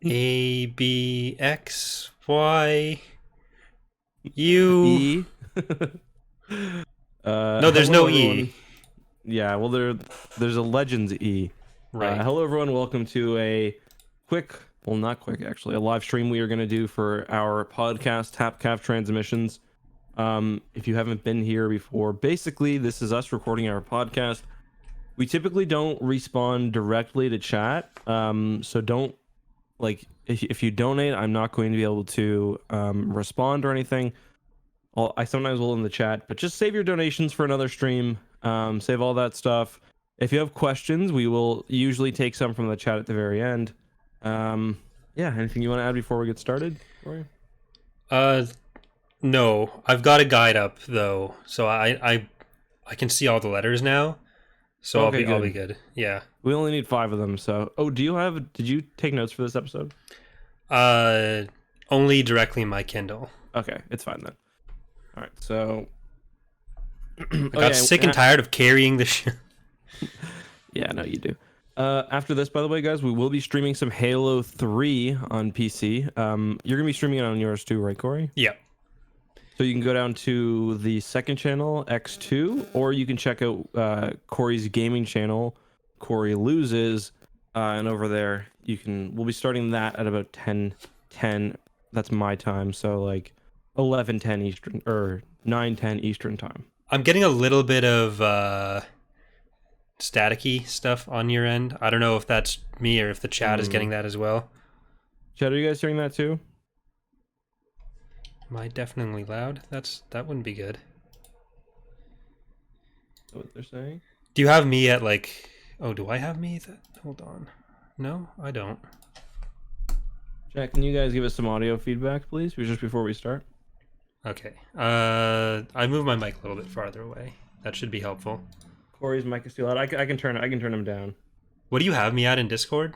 A, B, X, Y, U. E. No, there's hello, no everyone. E. Yeah, well, there's a Legends E. Right. Hello, everyone. Welcome to a quick, well, not quick, actually, a live stream we are going to do for our podcast, Tapcaf Transmissions. If you haven't been here before, basically, this is us recording our podcast. We typically don't respond directly to chat, so don't, like, if you donate, I'm not going to be able to respond or anything. I sometimes will in the chat, but just save your donations for another stream. Save all that stuff. If you have questions, we will usually take some from the chat at the very end. Yeah, anything you want to add before we get started, Rory? No, I've got a guide up though, so I can see all the letters now, so Okay, I'll be good. good. Yeah. We only need 5 of them, so... Oh, did you take notes for this episode? Uh, Only directly in my Kindle. Okay, it's fine then. All right, so... I got sick and tired of carrying the shit. Yeah, no, you do. After this, by the way, guys, we will be streaming some Halo 3 on PC. You're going to be streaming it on yours too, right, Corey? Yeah. So you can go down to the second channel, X2, or you can check out Corey's gaming channel, Corey Loses, and over there, we'll be starting that at about 10:10. That's my time, so like 11:10 Eastern, or 9:10 Eastern time. I'm getting a little bit of staticky stuff on your end. I don't know if that's me or if the chat is getting that as well. Chat, are you guys hearing that too? Am I deafeningly loud? That wouldn't be good. Is that what they're saying? Do you have me at like... Oh, do I have me? Hold on. No, I don't. Jack, can you guys give us some audio feedback, please, just before we start? Okay. I moved my mic a little bit farther away. That should be helpful. Corey's mic is too loud. I can turn him down. What do you have me at in Discord?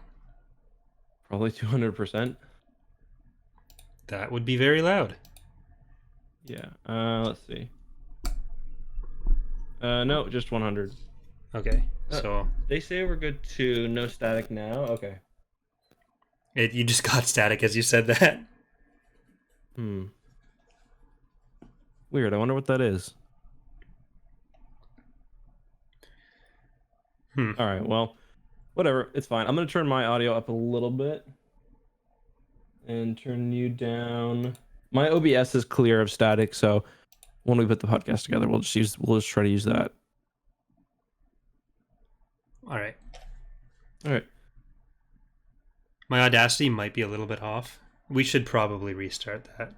Probably 200%. That would be very loud. Yeah. Let's see. No, just 100. Okay. So they say we're good to no static now. Okay. you just got static as you said that. Weird. I wonder what that is. All right. Well, whatever. It's fine. I'm gonna turn my audio up a little bit and turn you down. My OBS is clear of static, so when we put the podcast together, we'll just try to use that. All right. All right. My Audacity might be a little bit off. We should probably restart that.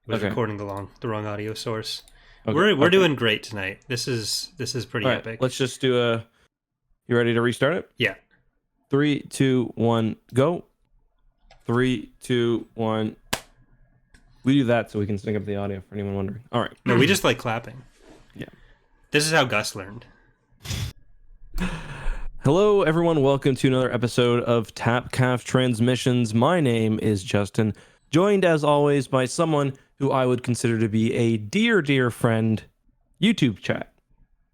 It was recording the wrong audio source. Okay. We're doing great tonight. This is pretty epic. Let's just do a... You ready to restart it? Yeah. 3, 2, 1, go. 3, 2, 1. We do that so we can sync up the audio for anyone wondering. All right. No, we just like clapping. Yeah. This is how Gus learned. Hello, everyone. Welcome to another episode of Tapcaf Transmissions. My name is Justin, joined as always by someone who I would consider to be a dear, dear friend, YouTube chat,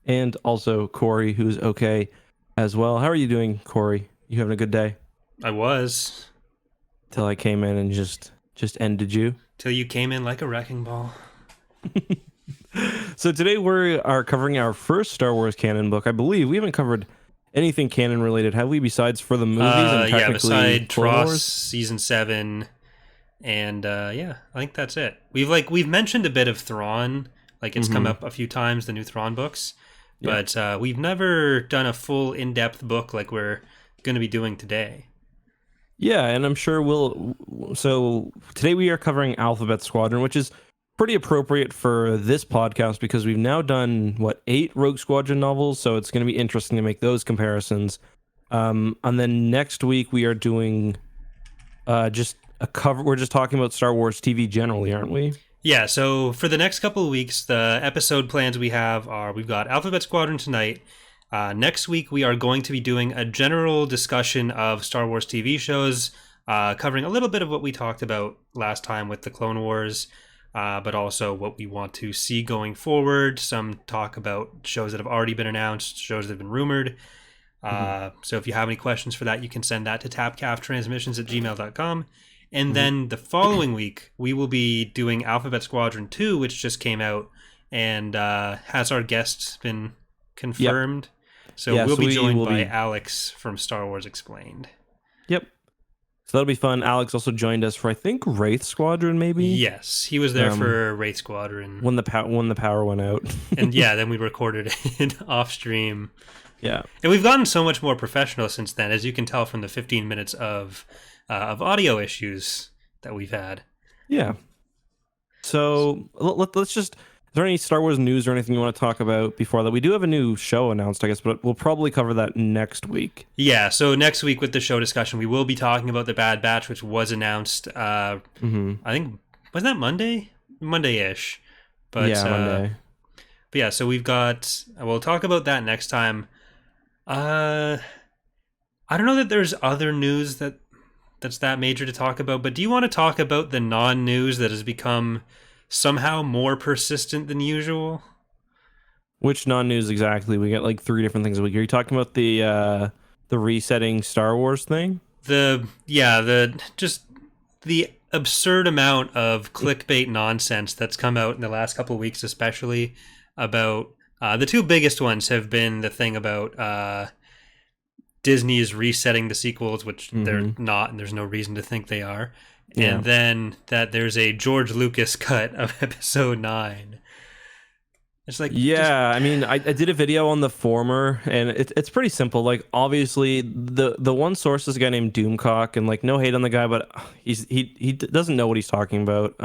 and also Corey, who's okay as well. How are you doing, Corey? You having a good day? I was. Till I came in and just ended you. Till you came in like a wrecking ball. So today we are covering our first Star Wars canon book. I believe we haven't covered anything canon related, have we, besides for the movies and technically beside Clone Tross Wars? season 7, and yeah, I think that's it. We've mentioned a bit of Thrawn, like it's come up a few times, the new Thrawn books, but we've never done a full in-depth book like we're going to be doing today. Yeah, and I'm sure so today we are covering Alphabet Squadron, which is pretty appropriate for this podcast because we've now done 8 Rogue Squadron novels, so it's going to be interesting to make those comparisons. And then next week we are doing just a cover. We're just talking about Star Wars TV generally, aren't we? Yeah, so for the next couple of weeks, the episode plans we have are we've got Alphabet Squadron tonight. Next week we are going to be doing a general discussion of Star Wars TV shows, covering a little bit of what we talked about last time with the Clone Wars. But also what we want to see going forward. Some talk about shows that have already been announced, shows that have been rumored. So if you have any questions for that, you can send that to tapcaftransmissions@gmail.com. And Mhm. then the following week, we will be doing Alphabet Squadron 2, which just came out, and has our guests been confirmed. So Yeah, we'll so be we joined will by be- Alex from Star Wars Explained. Yep. So that'll be fun. Alex also joined us for, I think, Wraith Squadron, maybe. Yes, he was there for Wraith Squadron. When the power went out. And yeah, then we recorded it off stream. Yeah. And we've gotten so much more professional since then, as you can tell from the 15 minutes of audio issues that we've had. Yeah. So let's just. Is there any Star Wars news or anything you want to talk about before that? We do have a new show announced, I guess, but we'll probably cover that next week. Yeah, so next week with the show discussion, we will be talking about The Bad Batch, which was announced, I think, wasn't that Monday? Monday-ish. But, yeah, Monday. But yeah, so we'll talk about that next time. I don't know that there's other news that's that major to talk about, but do you want to talk about the non-news that has become somehow more persistent than usual? Which non-news exactly? We got like 3 different things a week. Are you talking about the resetting Star Wars thing? The absurd amount of clickbait nonsense that's come out in the last couple of weeks, especially about the 2 biggest ones have been the thing about Disney is resetting the sequels, which they're not, and there's no reason to think they are. And then that there's a George Lucas cut of Episode 9. It's like, I mean, I did a video on the former, and it's pretty simple. Like, obviously, the one source is a guy named Doomcock, and like, no hate on the guy, but he doesn't know what he's talking about.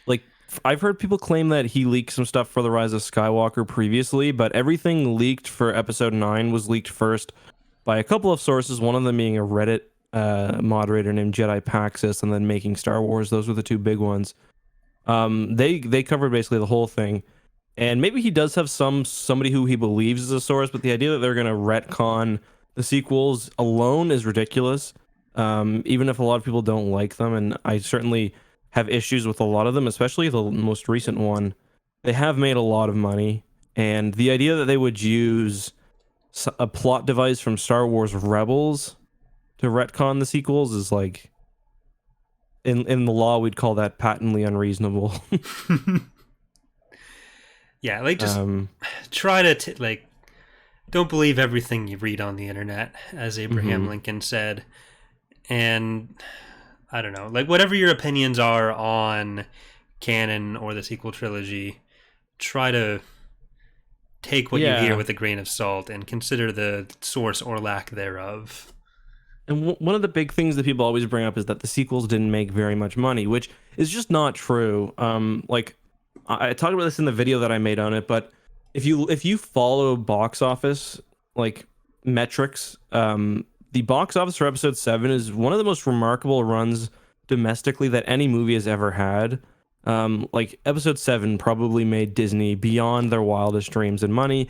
Like, I've heard people claim that he leaked some stuff for The Rise of Skywalker previously, but everything leaked for Episode 9 was leaked first by a couple of sources. One of them being a Reddit moderator named Jedi Paxis, and then Making Star Wars. Those were the 2 big ones. They covered basically the whole thing, and maybe he does have somebody who he believes is a source, but the idea that they're going to retcon the sequels alone is ridiculous. Even if a lot of people don't like them, and I certainly have issues with a lot of them, especially the most recent one. They have made a lot of money, and the idea that they would use a plot device from Star Wars Rebels to retcon the sequels is like, in the law we'd call that patently unreasonable. Yeah, like, just try to don't believe everything you read on the internet, as Abraham Lincoln said. And I don't know, like, whatever your opinions are on Canon or the sequel trilogy, try to take what you hear with a grain of salt and consider the source or lack thereof. And one of the big things that people always bring up is that the sequels didn't make very much money, which is just not true. Like, I talked about this in the video that I made on it, but if you follow box office like metrics, the box office for Episode 7 is one of the most remarkable runs domestically that any movie has ever had. Like, Episode 7 probably made Disney beyond their wildest dreams in money.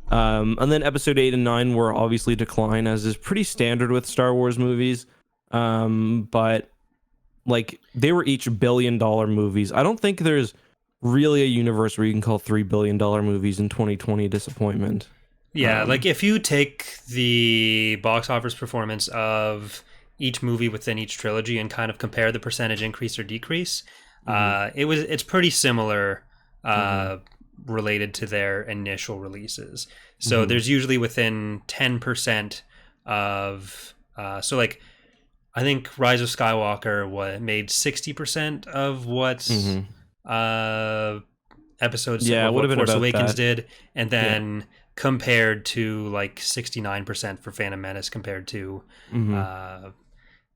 And then Episode 8 and 9 were obviously decline, as is pretty standard with Star Wars movies. But like, they were each $1 billion movies. I don't think there's really a universe where you can call $3 billion movies in 2020 disappointment. Yeah, like, if you take the box office performance of each movie within each trilogy and kind of compare the percentage increase or decrease, it's pretty similar related to their initial releases. So there's usually within 10% of so, like, I think Rise of Skywalker made 60% of what episodes of what Force Awakens did, and then compared to like 69% for Phantom Menace compared to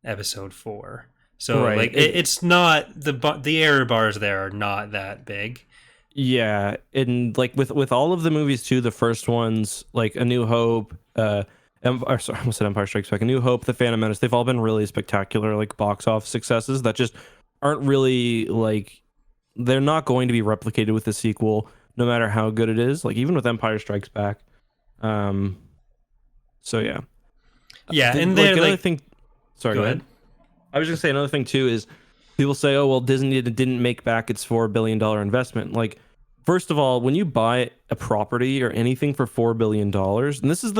Episode 4. So like, it's not, the error bars there are not that big. Yeah, and like with all of the movies too, the first ones, like A New Hope, I almost said Empire Strikes Back, A New Hope, The Phantom Menace, they've all been really spectacular, like, box office successes that just aren't really, like, they're not going to be replicated with the sequel, no matter how good it is. Like, even with Empire Strikes Back. So yeah. Yeah, and then another thing. Sorry, go ahead. I was gonna say another thing too is people say, oh well, Disney didn't make back its $4 billion investment. Like, First of all, when you buy a property or anything for $4 billion, and this is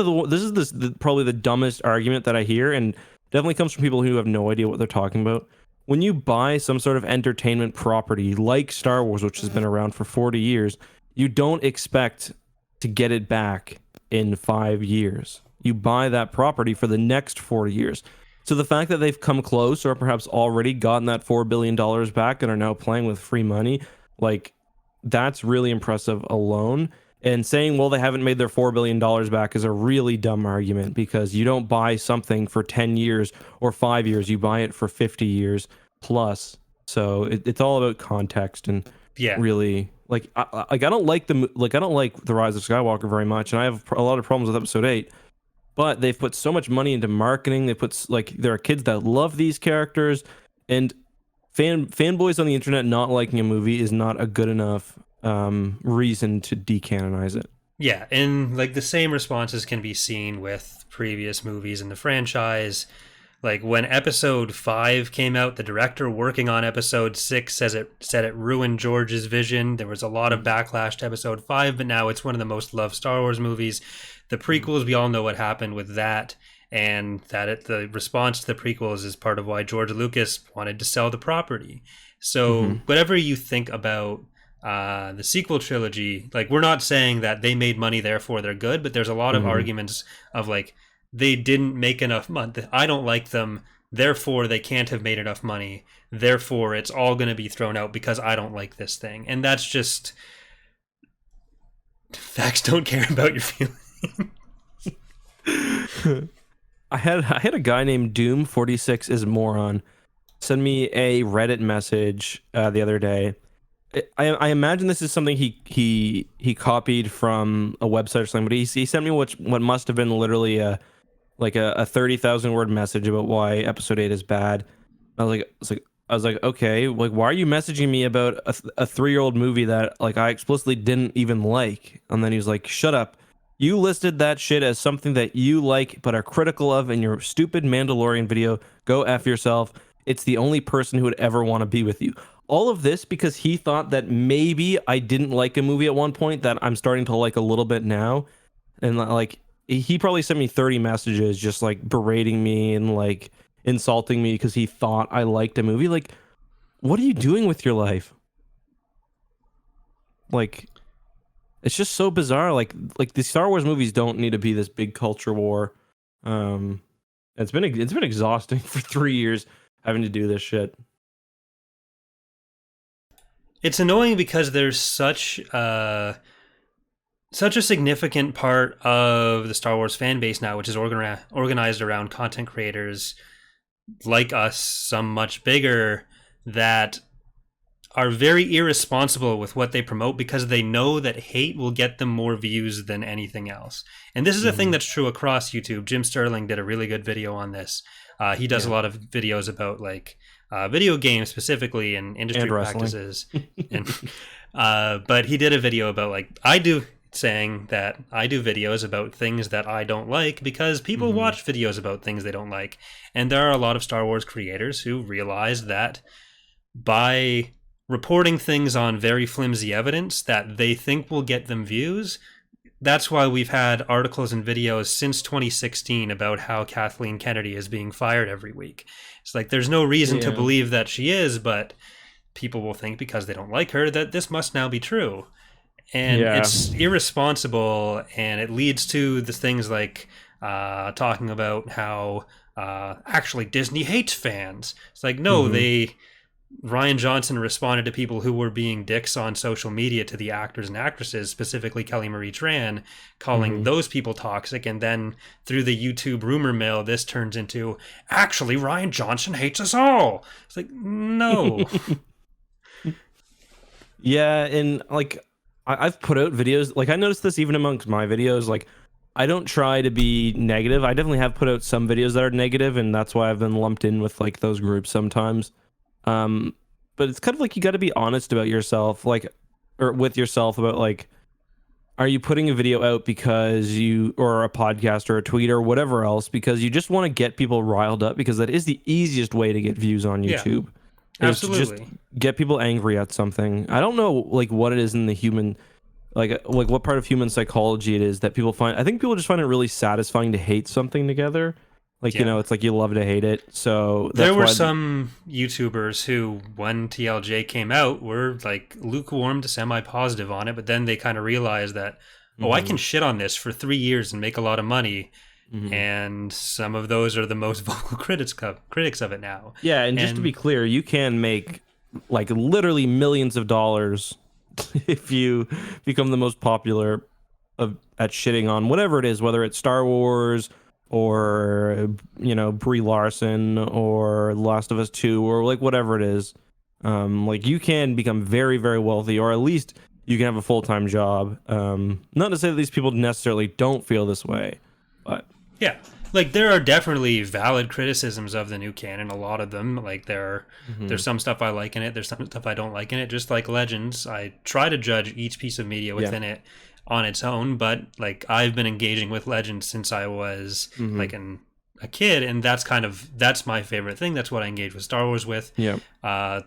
probably the dumbest argument that I hear, and definitely comes from people who have no idea what they're talking about. When you buy some sort of entertainment property like Star Wars, which has been around for 40 years, you don't expect to get it back in 5 years. You buy that property for the next 40 years. So the fact that they've come close or perhaps already gotten that $4 billion back and are now playing with free money, like, that's really impressive alone. And saying, well, they haven't made their $4 billion back is a really dumb argument, because you don't buy something for 10 years or 5 years. You buy it for 50 years plus. So it's all about context. And really, like, I don't like the Rise of Skywalker very much, and I have a lot of problems with Episode 8. But they've put so much money into marketing. They put, like, there are kids that love these characters, and fanboys on the internet not liking a movie is not a good enough reason to decanonize it. Yeah, and like the same responses can be seen with previous movies in the franchise. Like when Episode 5 came out, the director working on Episode 6 said it ruined George's vision. There was a lot of backlash to Episode 5, but now it's one of the most loved Star Wars movies. The prequels, we all know what happened with that. And the response to the prequels is part of why George Lucas wanted to sell the property. So whatever you think about the sequel trilogy, like, we're not saying that they made money, therefore they're good, but there's a lot of arguments of, like, they didn't make enough money. I don't like them, therefore they can't have made enough money. Therefore it's all going to be thrown out because I don't like this thing. And that's just... Facts don't care about your feelings. I had a guy named Doom46 is moron send me a Reddit message the other day. I imagine this is something he copied from a website or something, but he sent me what must have been literally a 30,000 word message about why Episode 8 is bad. I was like, okay, like, why are you messaging me about a 3-year-old movie that, like, I explicitly didn't even like? And then he was like, shut up. You listed that shit as something that you like but are critical of in your stupid Mandalorian video. Go F yourself. It's the only person who would ever want to be with you. All of this because he thought that maybe I didn't like a movie at one point that I'm starting to like a little bit now. And, like, he probably sent me 30 messages just, like, berating me and, like, insulting me because he thought I liked a movie. Like, what are you doing with your life? Like, it's just so bizarre. Like the Star Wars movies don't need to be this big culture war. It's been exhausting for 3 years having to do this shit. It's annoying because there's such a significant part of the Star Wars fan base now, which is organized around content creators like us, some much bigger, that are very irresponsible with what they promote because they know that hate will get them more views than anything else. And this is a thing that's true across YouTube. Jim Sterling did a really good video on this. He does a lot of videos about, like, video games specifically and industry practices. But he did a video about, like, saying that I do videos about things that I don't like because people watch videos about things they don't like. And there are a lot of Star Wars creators who realize that by reporting things on very flimsy evidence that they think will get them views, that's why we've had articles and videos since 2016 about how Kathleen Kennedy is being fired every week. It's like, there's no reason to believe that she is, but people will think because they don't like her that this must now be true. And it's irresponsible, and it leads to the things like talking about how actually Disney hates fans. It's like, no, Ryan Johnson responded to people who were being dicks on social media to the actors and actresses, specifically Kelly Marie Tran, calling those people toxic. And then through the YouTube rumor mill, this turns into, actually, Ryan Johnson hates us all. It's like, no. Yeah, and, like, I've put out videos, like, I noticed this even amongst my videos, like, I don't try to be negative. I definitely have put out some videos that are negative, and that's why I've been lumped in with, like, those groups sometimes. But it's kind of like, you got to be honest about yourself, like, or with yourself about, like, are you putting a video out because or a podcast or a tweet or whatever else, because you just want to get people riled up, because that is the easiest way to get views on YouTube. is to just Absolutely. get people angry at something. I don't know like what it is in the human like what part of human psychology it is that people find. I think people just find it really satisfying to hate something together. Like, Yeah. it's like you love to hate it. So There that's were why some YouTubers who, when TLJ came out, were like lukewarm to semi-positive on it, but then they kind of realized that, oh, I can Mhm, shit on this for 3 years and make a lot of money, mhm. and some of those are the most vocal critics of it now. Yeah, and just to be And clear, you can make like literally millions of dollars if you become the most popular at shitting on whatever it is, whether it's Star Wars or Brie Larson or Last of Us 2 or like whatever it is. Like you can become very, very wealthy, or at least you can have a full-time job. Not to say that these people necessarily don't feel this way, but yeah, like there are definitely valid criticisms of the new canon. A lot of them, like there's mhm. some stuff I like in it. There's some stuff I don't like in it. Just like Legends, I try to judge each piece of media Yeah. within it on its own. But like I've been engaging with Legends since I was Mhm. like a kid, and that's my favorite thing. That's what I engage with Star Wars with. Yeah.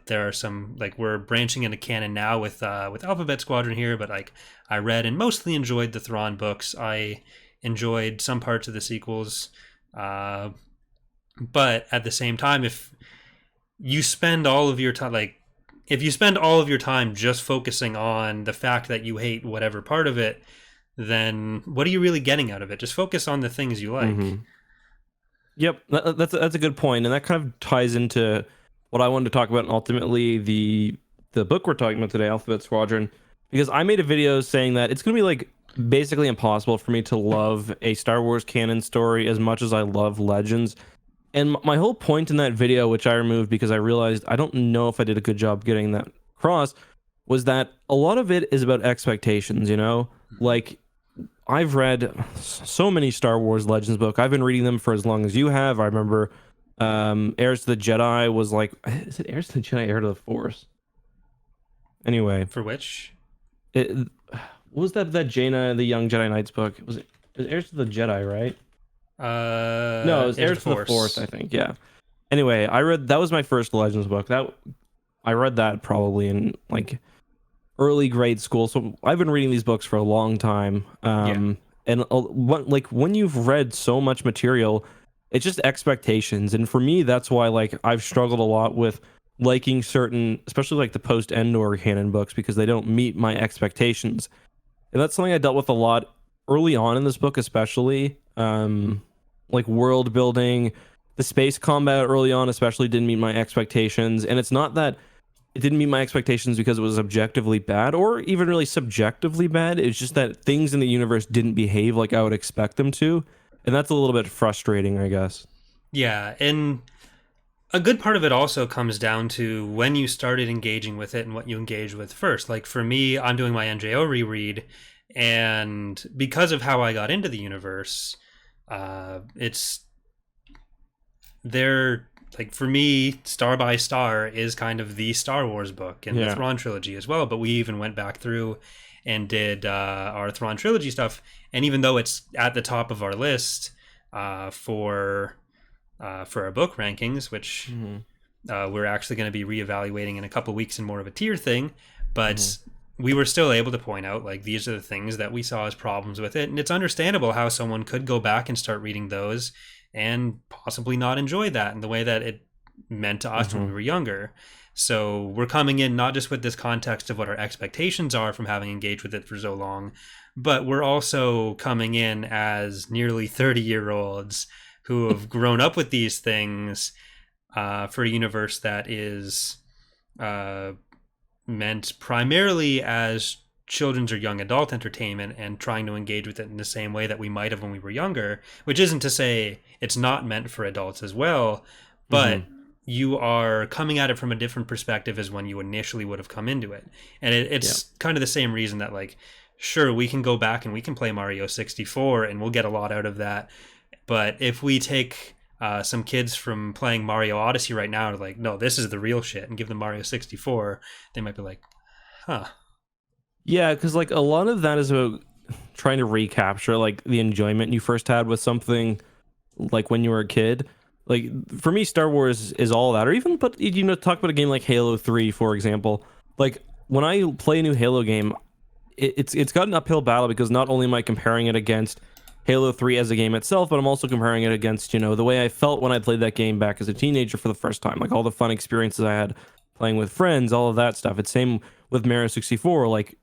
There are some, like, we're branching into canon now with Alphabet Squadron here, but like I read and mostly enjoyed the Thrawn books. I enjoyed some parts of the sequels, uh, but at the same time, you spend all of your time like if you spend all of your time just focusing on the fact that you hate whatever part of it, then what are you really getting out of it? Just focus on the things you like. Mhm. Yep, that's a good point, and that kind of ties into what I wanted to talk about, and ultimately the book we're talking about today, Alphabet Squadron, because I made a video saying that it's gonna be like basically impossible for me to love a Star Wars canon story as much as I love Legends. And my whole point in that video, which I removed because I realized I don't know if I did a good job getting that across, was that a lot of it is about expectations. Like I've read so many Star Wars Legends book. I've been reading them for as long as you have. I remember Heirs to the Jedi was like, is it Heirs to the Jedi, Heir to the Force? Anyway, For which, what was that Jaina the Young Jedi Knights book? It was Heirs to the Jedi, right? No, it was Age of the Heirs to the Force, I Force. think. Yeah. Anyway, I read that was my first Legends book. That I read that probably in like early grade school. So I've been reading these books for a long time. Yeah. And like when you've read so much material, it's just expectations. And for me, that's why like I've struggled a lot with liking certain, especially like the post Endor canon books, because they don't meet my expectations. And that's something I dealt with a lot early on in this book, especially like world building. The space combat early on especially didn't meet my expectations, and it's not that it didn't meet my expectations because it was objectively bad or even really subjectively bad. It's just that things in the universe didn't behave like I would expect them to, and that's a little bit frustrating, I guess. Yeah, and a good part of it also comes down to when you started engaging with it and what you engaged with first. Like for me, I'm doing my NJO reread, and because of how I got into the universe, it's there. Like for me, Star by Star is kind of the Star Wars book and the Yeah. Thrawn trilogy as well. But we even went back through and did our Thrawn trilogy stuff, and even though it's at the top of our list for our book rankings, which Mm-hmm. we're actually going to be reevaluating in a couple weeks and more of a tier thing. Mm-hmm. But we were still able to point out like these are the things that we saw as problems with it, and it's understandable how someone could go back and start reading those and possibly not enjoy that in the way that it meant to us when Mm-hmm. we were younger. So we're coming in not just with this context of what our expectations are from having engaged with it for so long, but we're also coming in as nearly 30-year-olds who have grown up with these things for a universe that is uh, meant primarily as children's or young adult entertainment, and trying to engage with it in the same way that we might have when we were younger, which isn't to say it's not meant for adults as well, but Mm-hmm. you are coming at it from a different perspective as when you initially would have come into it. And Yeah. it's kind of the same reason that, like, sure, we can go back and we can play Mario 64 and we'll get a lot out of that. But if we take some kids from playing Mario Odyssey right now, and like, no, this is the real shit, and give them Mario 64, they might be like, huh. Yeah, because like a lot of that is about trying to recapture like the enjoyment you first had with something like when you were a kid. like for me, Star Wars is all that. Or even, but talk about a game like Halo 3, for example. Like when I play a new Halo game, it's got an uphill battle because not only am I comparing it against Halo 3 as a game itself, but I'm also comparing it against, the way I felt when I played that game back as a teenager for the first time. Like all the fun experiences I had playing with friends, all of that stuff. It's same with Mario 64. Like,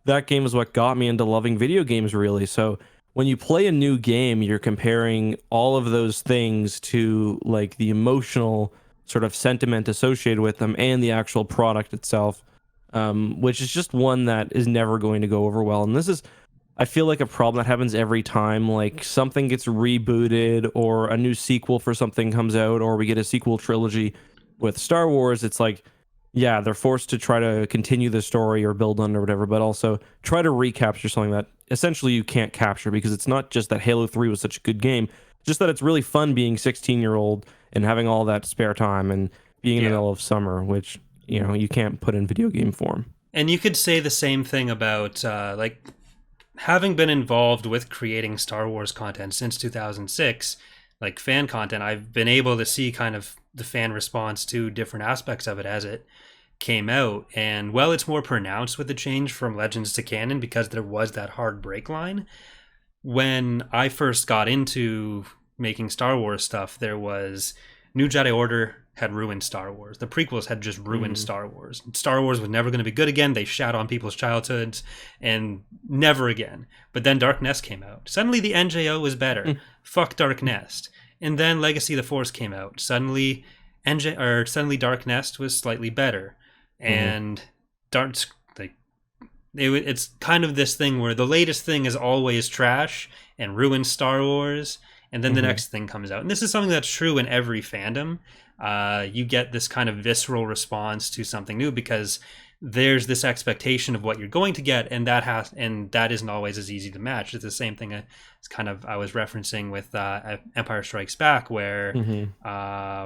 that game is what got me into loving video games, really. So when you play a new game, you're comparing all of those things to like the emotional sort of sentiment associated with them and the actual product itself, which is just one that is never going to go over well. And this is, I feel like, a problem that happens every time like something gets rebooted or a new sequel for something comes out, or we get a sequel trilogy with Star Wars. It's like, yeah, they're forced to try to continue the story or build on or whatever, but also try to recapture something that essentially you can't capture, because it's not just that Halo 3 was such a good game, just that it's really fun being 16-year-old and having all that spare time and being in the middle of summer, which, you can't put in video game form. And you could say the same thing about like having been involved with creating Star Wars content since 2006, like fan content. I've been able to see kind of the fan response to different aspects of it as it came out. And well, it's more pronounced with the change from Legends to Canon because there was that hard break line. When I first got into making Star Wars stuff, there was New Jedi Order had ruined Star Wars. The prequels had just ruined Star Wars. Star Wars was never going to be good again. They shat on people's childhoods and never again. But then Dark Nest came out. Suddenly the NJO was better. Fuck Dark Nest. And then Legacy of the Force came out. Suddenly Dark Nest was slightly better. And it's kind of this thing where the latest thing is always trash and ruins Star Wars, and then the next thing comes out. And this is something that's true in every fandom. You get this kind of visceral response to something new because there's this expectation of what you're going to get, and that isn't always as easy to match. It's the same thing I was referencing with Empire Strikes Back, where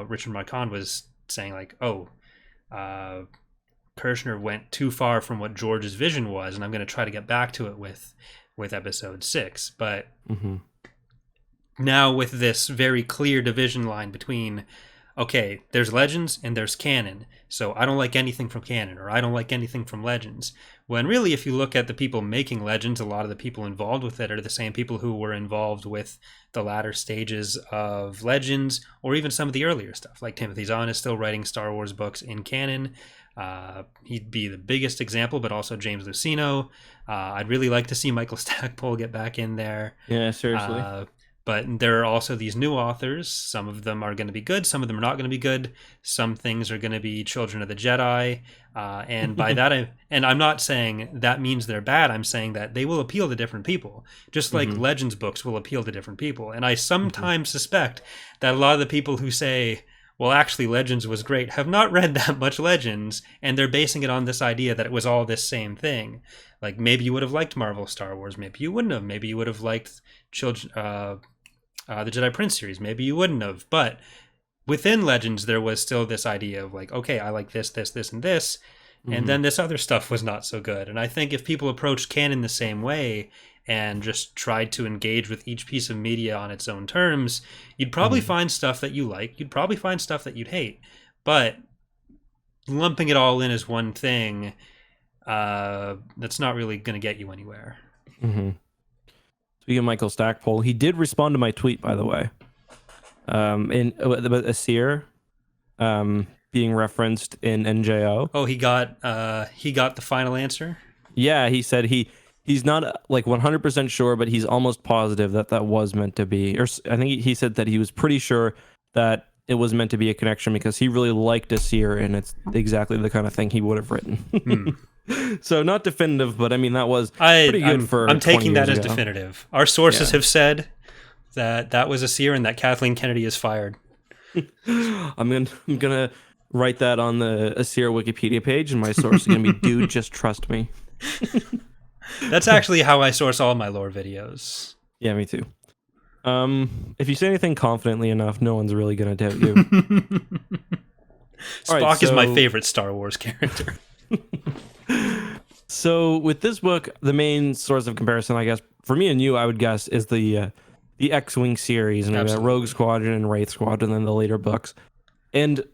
Richard Marquand was saying like, Kirshner went too far from what George's vision was, and I'm going to try to get back to it with Episode 6. But now with this very clear division line between, okay, there's Legends and there's Canon, so I don't like anything from Canon, or I don't like anything from Legends. When really, if you look at the people making Legends, a lot of the people involved with it are the same people who were involved with the latter stages of Legends, or even some of the earlier stuff. Like Timothy Zahn is still writing Star Wars books in Canon. He'd be the biggest example, but also James Luceno. I'd really like to see Michael Stackpole get back in there. Yeah, seriously. But there are also these new authors. Some of them are going to be good. Some of them are not going to be good. Some things are going to be Children of the Jedi. And by that, I'm not saying that means they're bad. I'm saying that they will appeal to different people, just like Legends books will appeal to different people. And I sometimes suspect that a lot of the people who say, well, actually, Legends was great, have not read that much Legends, and they're basing it on this idea that it was all this same thing. Like, maybe you would have liked Marvel Star Wars, maybe you wouldn't have. Maybe you would have liked the Jedi Prince series, maybe you wouldn't have. But within Legends, there was still this idea of like, okay, I like this, this, this, and this, and then this other stuff was not so good. And I think if people approached canon the same way and just tried to engage with each piece of media on its own terms, you'd probably find stuff that you like. You'd probably find stuff that you'd hate. But lumping it all in as one thing, that's not really going to get you anywhere. Speaking of Michael Stackpole, he did respond to my tweet, by the way, in about Asir being referenced in NJO. Oh, he got the final answer? Yeah, he said he's not like 100% sure, but he's almost positive that was meant to be. Or I think he said that he was pretty sure that it was meant to be a connection because he really liked Asir, and it's exactly the kind of thing he would have written. So not definitive, but I mean that was pretty good for. I'm taking that as ago. Definitive. Our sources have said that was Asir and that Kathleen Kennedy is fired. I'm gonna write that on the Asir Wikipedia page, and my source is gonna be "Dude, just trust me." That's actually how I source all my lore videos. Yeah, me too. If you say anything confidently enough, no one's really gonna doubt you. Spock is my favorite Star Wars character. So with this book, the main source of comparison, I guess, for me and you, I would guess, is the the X-Wing series, and we got Rogue Squadron and Wraith Squadron, and then the later books. And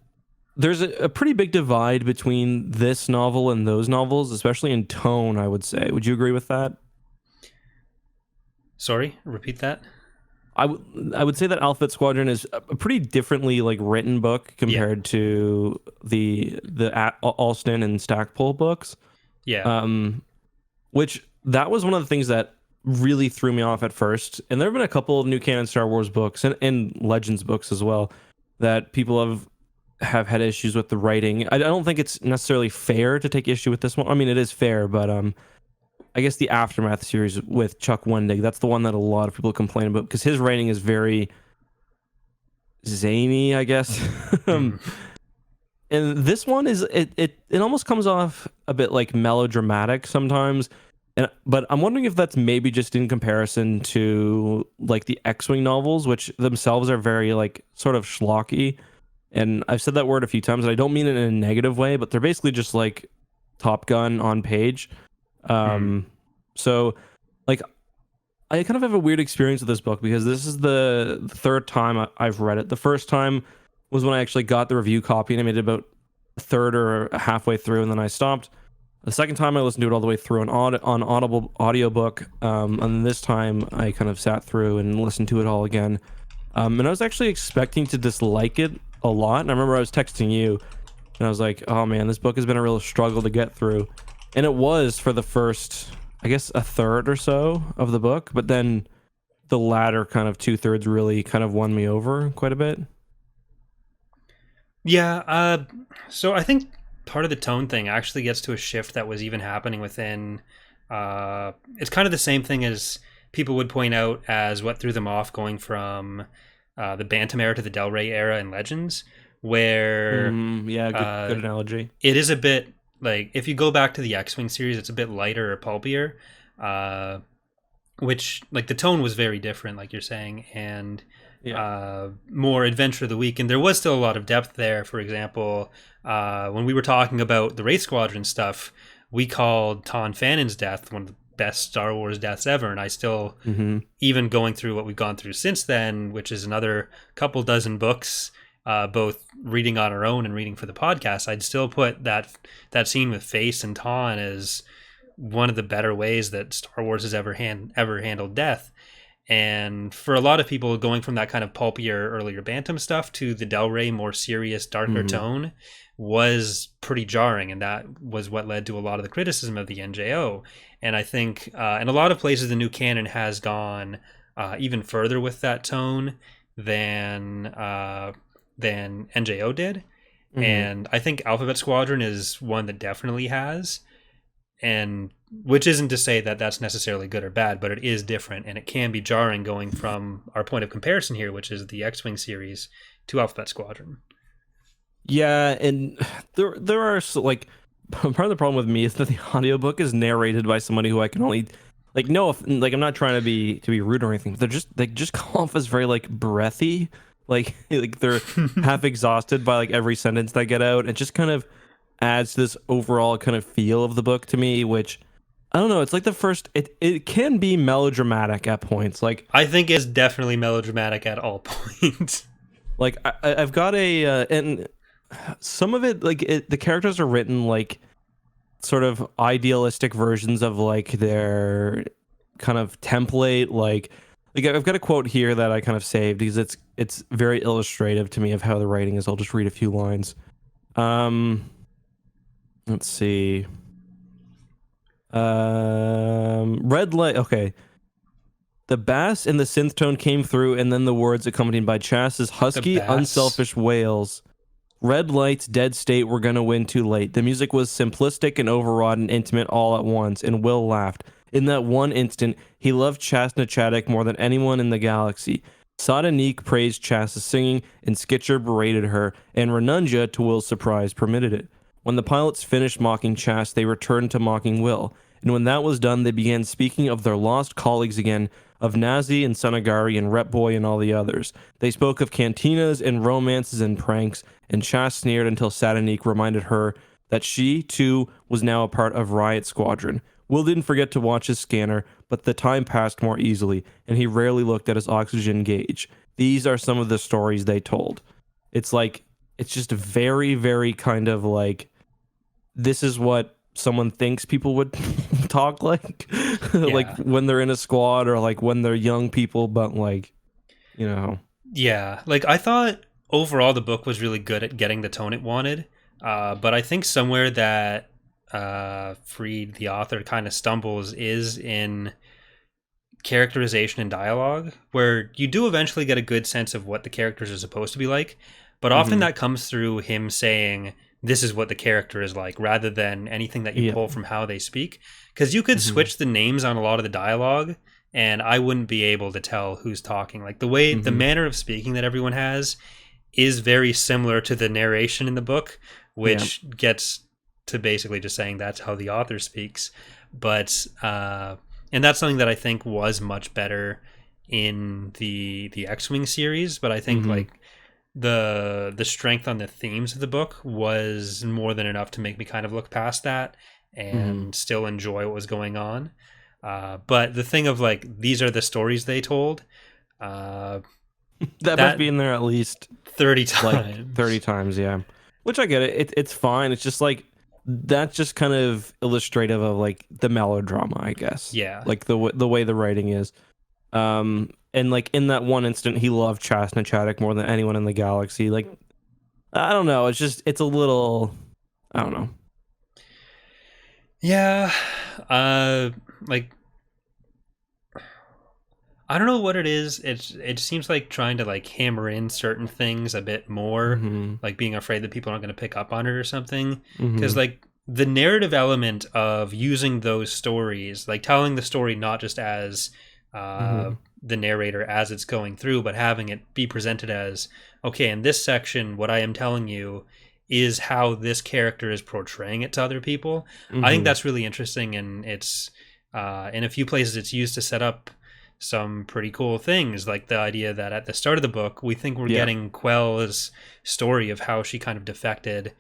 there's a pretty big divide between this novel and those novels, especially in tone, I would say. Would you agree with that? Sorry, repeat that. I would say that Alphabet Squadron is a pretty differently like written book compared to the Alston and Stackpole books. Yeah. Which that was one of the things that really threw me off at first. And there have been a couple of new canon Star Wars books and Legends books as well that people have had issues with the writing. I don't think it's necessarily fair to take issue with this one. I mean, it is fair, but I guess the Aftermath series with Chuck Wendig, that's the one that a lot of people complain about because his writing is very zany, I guess. And this one is it almost comes off a bit like melodramatic sometimes. But I'm wondering if that's maybe just in comparison to like the X-Wing novels, which themselves are very like sort of schlocky. And I've said that word a few times, and I don't mean it in a negative way, but they're basically just like Top Gun on page. So like I kind of have a weird experience with this book because this is the third time I've read it. The first time was when I actually got the review copy and I made it about a third or halfway through, and then I stopped. The second time I listened to it all the way through on Audible audiobook, and this time I kind of sat through and listened to it all again. And I was actually expecting to dislike it a lot. And I remember I was texting you and I was like, oh man, this book has been a real struggle to get through. And it was for the first, I guess, a third or so of the book. But then the latter kind of 2/3 really kind of won me over quite a bit. Yeah. So I think part of the tone thing actually gets to a shift that was even happening within. It's kind of the same thing as people would point out as what threw them off going from the Bantam era to the Del Rey era in Legends, where good analogy. It is a bit like if you go back to the X-Wing series, it's a bit lighter or pulpier, which like the tone was very different, like you're saying, and more adventure of the week, and there was still a lot of depth there. For example, when we were talking about the Wraith Squadron stuff, we called Ton Fannon's death one of the best Star Wars deaths ever, and I still, even going through what we've gone through since then, which is another couple dozen books, both reading on our own and reading for the podcast, I'd still put that scene with Face and Ton as one of the better ways that Star Wars has ever handled death. And for a lot of people, going from that kind of pulpier earlier Bantam stuff to the Del Rey more serious, darker tone was pretty jarring, and that was what led to a lot of the criticism of the NJO. And I think in a lot of places, the new canon has gone even further with that tone than NJO did. And I think Alphabet Squadron is one that definitely has. And which isn't to say that that's necessarily good or bad, but it is different, and it can be jarring going from our point of comparison here, which is the X-Wing series, to Alphabet Squadron. Yeah, and there are like part of the problem with me is that the audiobook is narrated by somebody who I can only like I'm not trying to be rude or anything, but they just come off as very like breathy, like they're half exhausted by like every sentence they get out. It just kind of adds to this overall kind of feel of the book to me, which I don't know. It's like the first. It can be melodramatic at points. Like I think it's definitely melodramatic at all points. Like I've got and some of it like the characters are written like sort of idealistic versions of like their kind of template. Like I've got a quote here that I kind of saved because it's very illustrative to me of how the writing is. I'll just read a few lines. Let's see. Red light. Okay. The bass and the synth tone came through, and then the words accompanied by Chas's husky, unselfish wails. Red lights, dead state, we're gonna win too late. The music was simplistic and overwrought and intimate all at once, and Will laughed. In that one instant, he loved Chasna Chaddock more than anyone in the galaxy. Sadanik praised Chas's singing, and Skitcher berated her, and Renunja, to Will's surprise, permitted it. When the pilots finished mocking Chas, they returned to mocking Will. And when that was done, they began speaking of their lost colleagues again, of Nazi and Sunagari and Rep Boy and all the others. They spoke of cantinas and romances and pranks, and Chas sneered until Sadanik reminded her that she, too, was now a part of Riot Squadron. Will didn't forget to watch his scanner, but the time passed more easily, and he rarely looked at his oxygen gauge. These are some of the stories they told. It's like, it's just very, very kind of like, this is what someone thinks people would talk like, like Yeah. when they're in a squad or like when they're young people, but like, you know. Yeah, like I thought overall the book was really good at getting the tone it wanted, but I think somewhere that Freed, the author, kind of stumbles is in characterization and dialogue, where you do eventually get a good sense of what the characters are supposed to be like, but often Mhm. that comes through him saying, this is what the character is like, rather than anything that you Yeah. pull from how they speak. Because you could Mhm. switch the names on a lot of the dialogue, and I wouldn't be able to tell who's talking. Like the way, the Mhm. manner of speaking that everyone has is very similar to the narration in the book, Yeah. which gets to basically just saying that's how the author speaks. But and that's something that I think was much better in the X-Wing series. But I think Mhm. like the strength on the themes of the book was more than enough to make me kind of look past that Mhm. and still enjoy what was going on. But the thing of like these are the stories they told, uh, That must that be in there at least 30 like 30 times. times, yeah. Which I get it. It's fine. It's just like that's just kind of illustrative of like the melodrama, I guess. Yeah. Like the way the writing is. And like in that one instant, he loved Chasna Chaddock more than anyone in the galaxy. Like I don't know. It's just it's a little. I don't know. Yeah. Like I don't know what it is. It seems like trying to like hammer in certain things a bit more, Mm-hmm. like being afraid that people aren't going to pick up on it or something. Because Mm-hmm. like the narrative element of using those stories, like telling the story not just as uh, Mm-hmm. the narrator as it's going through, but having it be presented as okay. In this section, what I am telling you is how this character is portraying it to other people. I think Mm-hmm. that's really interesting, and it's in a few places it's used to set up some pretty cool things, like the idea that at the start of the book we think we're Yeah. getting Quell's story of how she kind of defected,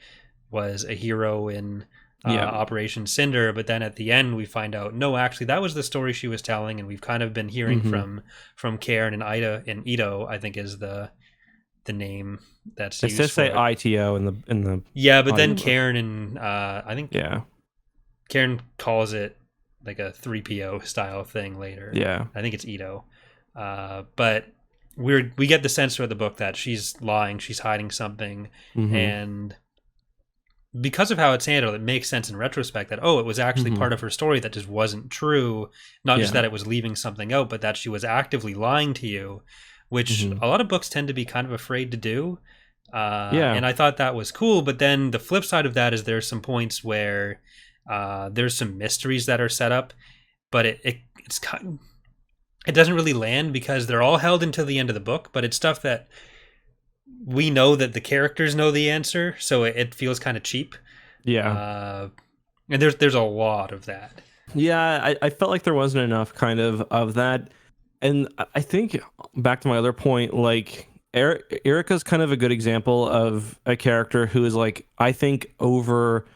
was a hero in Yeah. Operation Cinder, but then at the end we find out no, actually that was the story she was telling, and we've kind of been hearing Mm-hmm. from Karen and Ida, and Ito I think is the name that's They used just say for it. ITO in the Yeah, but then audiobook. Karen and I think Yeah. Karen calls it like a 3PO style thing later. Yeah. I think it's Ito. But we get the sense throughout the book that she's lying, she's hiding something, Mm-hmm. and because of how it's handled, it makes sense in retrospect that oh, it was actually Mm-hmm. part of her story that just wasn't true. Not just Yeah. that it was leaving something out, but that she was actively lying to you, which Mm-hmm. a lot of books tend to be kind of afraid to do. Yeah. And I thought that was cool. But then the flip side of that is there's some points where there's some mysteries that are set up, but it's kind, it doesn't really land because they're all held until the end of the book. But it's stuff that we know that the characters know the answer, so it feels kind of cheap. Yeah. Uh, and there's a lot of that. Yeah, I felt like there wasn't enough kind of that. And I think back to my other point, like Erica's kind of a good example of a character who is like, I think over,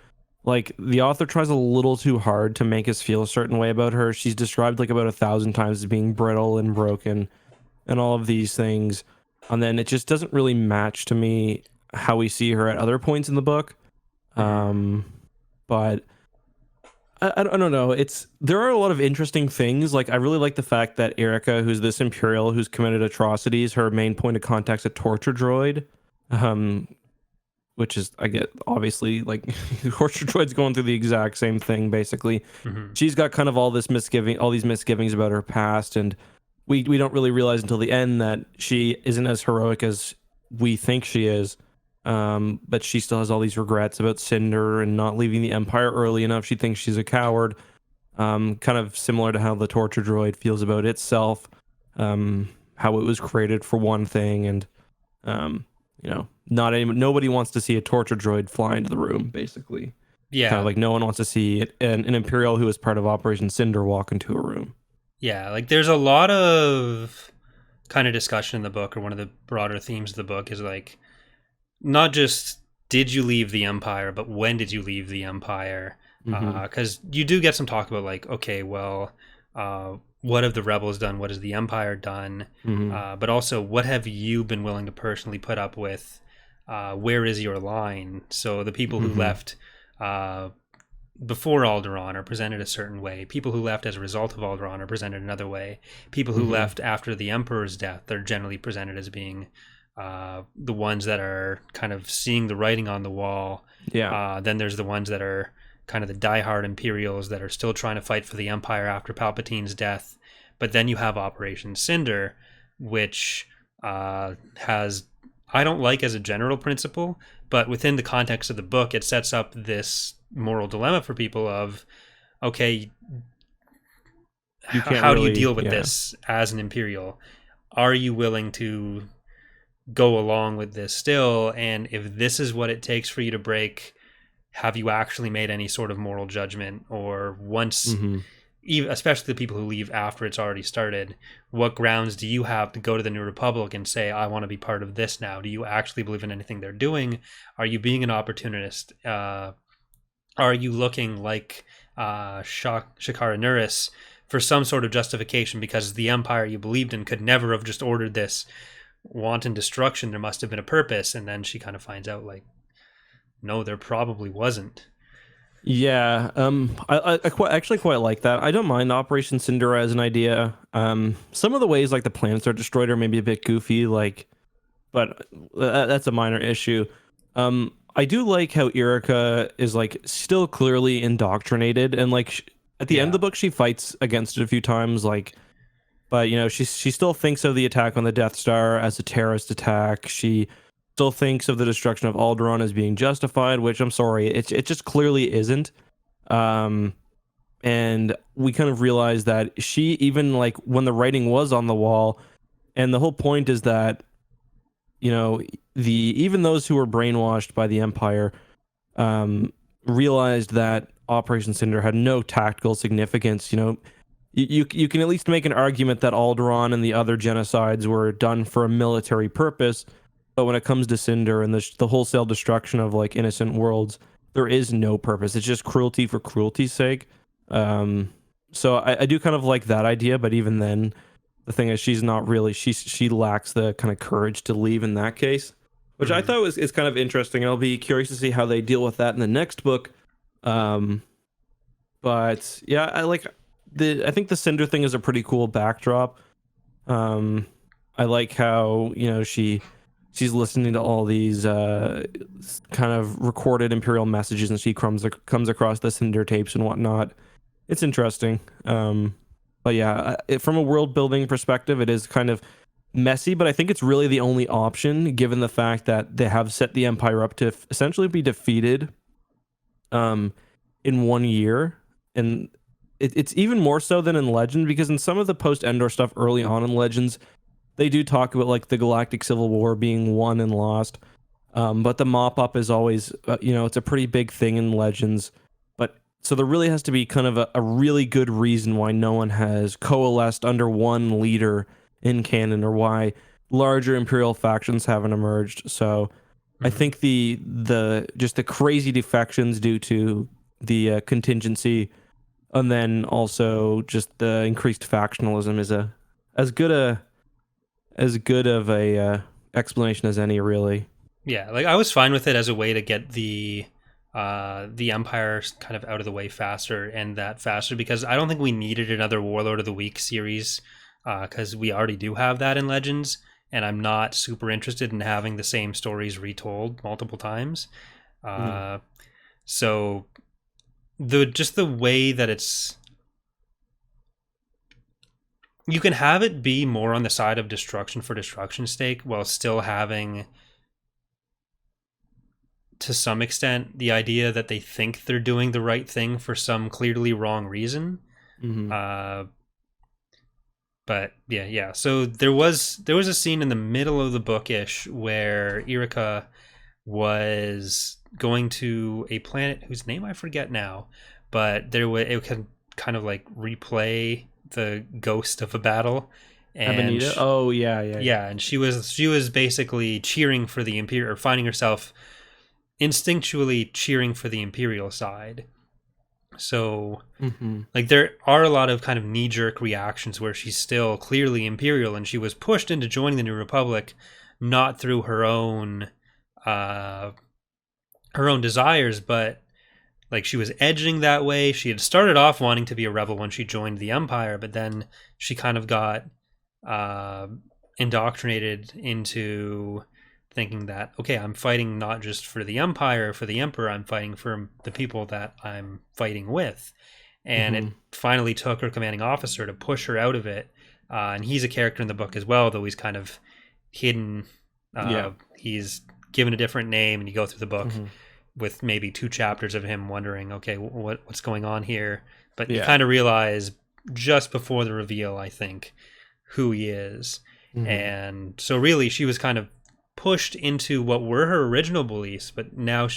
like the author tries a little too hard to make us feel a certain way about her. She's described like about 1,000 times as being brittle and broken and all of these things. And then it just doesn't really match to me how we see her at other points in the book. Mhm. But I don't know. It's there are a lot of interesting things. Like I really like the fact that Erica, who's this Imperial who's committed atrocities, her main point of contact's a torture droid. Um, which is I get obviously like torture droid's going through the exact same thing basically. Mhm. She's got kind of all these misgivings about her past, and we don't really realize until the end that she isn't as heroic as we think she is. But she still has all these regrets about Cinder and not leaving the Empire early enough. She thinks she's a coward. Kind of similar to how the torture droid feels about itself. How it was created for one thing, and nobody wants to see a torture droid fly into the room. Basically, kind of Yeah. like no one wants to see an Imperial who is part of Operation Cinder walk into a room. Yeah. Like there's a lot of kind of discussion in the book, or one of the broader themes of the book is like not just did you leave the Empire, but when did you leave the Empire? Mm-hmm. Because you do get some talk about like, okay, well, what have the rebels done? What has the Empire done? Mm-hmm. But also, what have you been willing to personally put up with? Where is your line? So the people who Mm-hmm. left before Alderaan are presented a certain way. People who left as a result of Alderaan are presented another way. People who Mm-hmm. left after the Emperor's death are generally presented as being the ones that are kind of seeing the writing on the wall. Yeah. Then there's the ones that are kind of the diehard Imperials that are still trying to fight for the Empire after Palpatine's death. But then you have Operation Cinder, which has, I don't like as a general principle, but within the context of the book, it sets up this moral dilemma for people of, okay, You can't how do you really. deal with Yeah. this as an Imperial? Are you willing to go along with this still? And if this is what it takes for you to break, have you actually made any sort of moral judgment? Or once, Mm-hmm. especially the people who leave after it's already started, what grounds do you have to go to the New Republic and say, I want to be part of this now? Do you actually believe in anything they're doing? Are you being an opportunist? Are you looking like Shakara Nuris for some sort of justification because the Empire you believed in could never have just ordered this wanton destruction? There must have been a purpose. And then she kind of finds out, like, no, there probably wasn't. Yeah, actually quite like that. I don't mind Operation Cinder as an idea. Some of the ways like the planets are destroyed are maybe a bit goofy, like, but that's a minor issue. I do like how Erica is like still clearly indoctrinated, and like at the end of Yeah. the book, she fights against it a few times, like, but you know she still thinks of the attack on the Death Star as a terrorist attack. She still thinks of the destruction of Alderaan as being justified, which I'm sorry, it just clearly isn't. Um, and we kind of realized that she, even like when the writing was on the wall, and the whole point is that, you know, the even those who were brainwashed by the Empire realized that Operation Cinder had no tactical significance. You know, you can at least make an argument that Alderaan and the other genocides were done for a military purpose, but when it comes to Cinder and the wholesale destruction of like innocent worlds, there is no purpose. It's just cruelty for cruelty's sake. So I do kind of like that idea, but even then, the thing is, she's not really. She lacks the kind of courage to leave in that case, which I Mhm. thought was is kind of interesting. I'll be curious to see how they deal with that in the next book. Um, but yeah, I think the Cinder thing is a pretty cool backdrop. I like how, you know, she's listening to all these kind of recorded Imperial messages, and she comes across the Cinder tapes and whatnot. It's interesting. But yeah, from a world building perspective, it is kind of messy, but I think it's really the only option given the fact that they have set the Empire up to essentially be defeated um, in 1 year. And it's even more so than in Legend, because in some of the post Endor stuff early on in Legends, they do talk about like the Galactic Civil War being won and lost. But the mop up is always, you know, it's a pretty big thing in Legends. But so there really has to be kind of a really good reason why no one has coalesced under one leader in canon, or why larger Imperial factions haven't emerged. So I Mhm. think the just the crazy defections due to the contingency, and then also just the increased factionalism is a as good a as good of a explanation as any, really. Yeah, like I was fine with it as a way to get the Empire kind of out of the way faster, and that faster, because I don't think we needed another Warlord of the Week series, because we already do have that in Legends, and I'm not super interested in having the same stories retold multiple times. Mhm. Uh, so the way that it's, you can have it be more on the side of destruction for destruction's sake while still having, to some extent, the idea that they think they're doing the right thing for some clearly wrong reason. Mhm. Uh, but yeah. So there was a scene in the middle of the bookish where Erica was going to a planet whose name I forget now, but it can kind of like replay the ghost of a battle, and Abenita. Oh yeah, yeah, yeah. yeah, and she was basically cheering for the Imperial, or finding herself instinctually cheering for the Imperial side. So Mm-hmm. like there are a lot of kind of knee-jerk reactions where she's still clearly Imperial, and she was pushed into joining the New Republic not through uh her own desires, but like she was edging that way. She had started off wanting to be a rebel when she joined the Empire, but then she kind of got uh indoctrinated into thinking that, okay, I'm fighting not just for the Empire, for the Emperor, I'm fighting for the people that I'm fighting with. And it Mm-hmm. finally took her commanding officer to push her out of it. And he's a character in the book as well, though he's kind of hidden. Yeah. He's given a different name, and you go through the book Mm-hmm. with maybe 2 chapters of him wondering, okay, what's going on here? But you Yeah. kind of realize just before the reveal, I think, who he is. Mm-hmm. And so really she was kind of pushed into what were her original beliefs, but now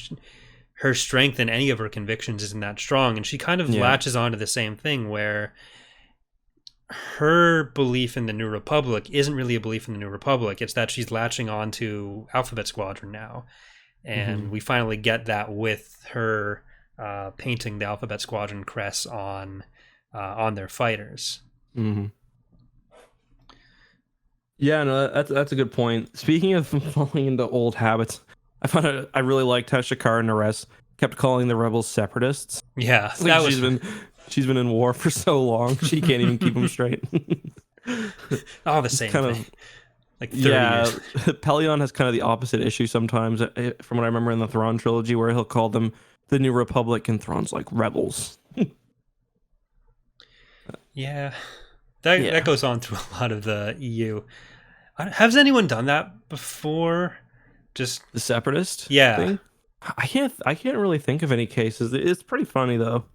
her strength in any of her convictions isn't that strong, and she kind of Yeah. latches onto the same thing where her belief in the New Republic isn't really a belief in the New Republic. It's that she's latching on to Alphabet Squadron now, Mm-hmm. and we finally get that with her painting the Alphabet Squadron crest on their fighters. Mm-hmm. Yeah, no, that's a good point. Speaking of falling into old habits, I really liked how Shakar Nares kept calling the rebels separatists. Yeah, It's like that was she's been in war for so long, she can't even keep them straight. all the same kind thing. of Like 30 Yeah, years. Pelion has kind of the opposite issue sometimes. From what I remember in the Thrawn trilogy, where he'll call them the New Republic, and Thrawn's like rebels. Yeah, that Yeah, goes on through a lot of the EU. Has anyone done that before? Just the separatist yeah, thing. I can't really think of any cases. It's pretty funny though.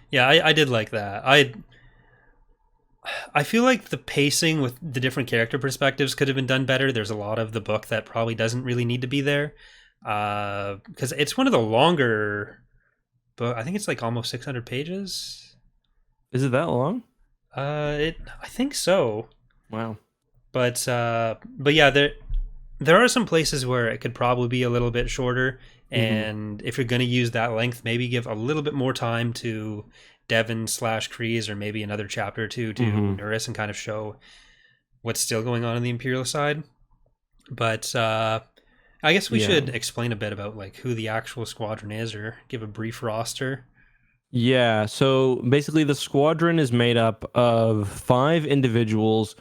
yeah. I did like that. I feel like the pacing with the different character perspectives could have been done better. There's a lot of the book that probably doesn't really need to be there, because it's one of the longer. But I think it's like almost 600 pages. Is it that long? I think so. Wow. But yeah, there are some places where it could probably be a little bit shorter, Mm-hmm. and if you're going to use that length, maybe give a little bit more time to Devon/Kreese, or maybe another chapter or two to Mm-hmm. Nerys, and kind of show what's still going on the Imperial side. But I guess we Yeah. should explain a bit about like who the actual squadron is, or give a brief roster. Yeah. So basically, the squadron is made up of 5 individuals,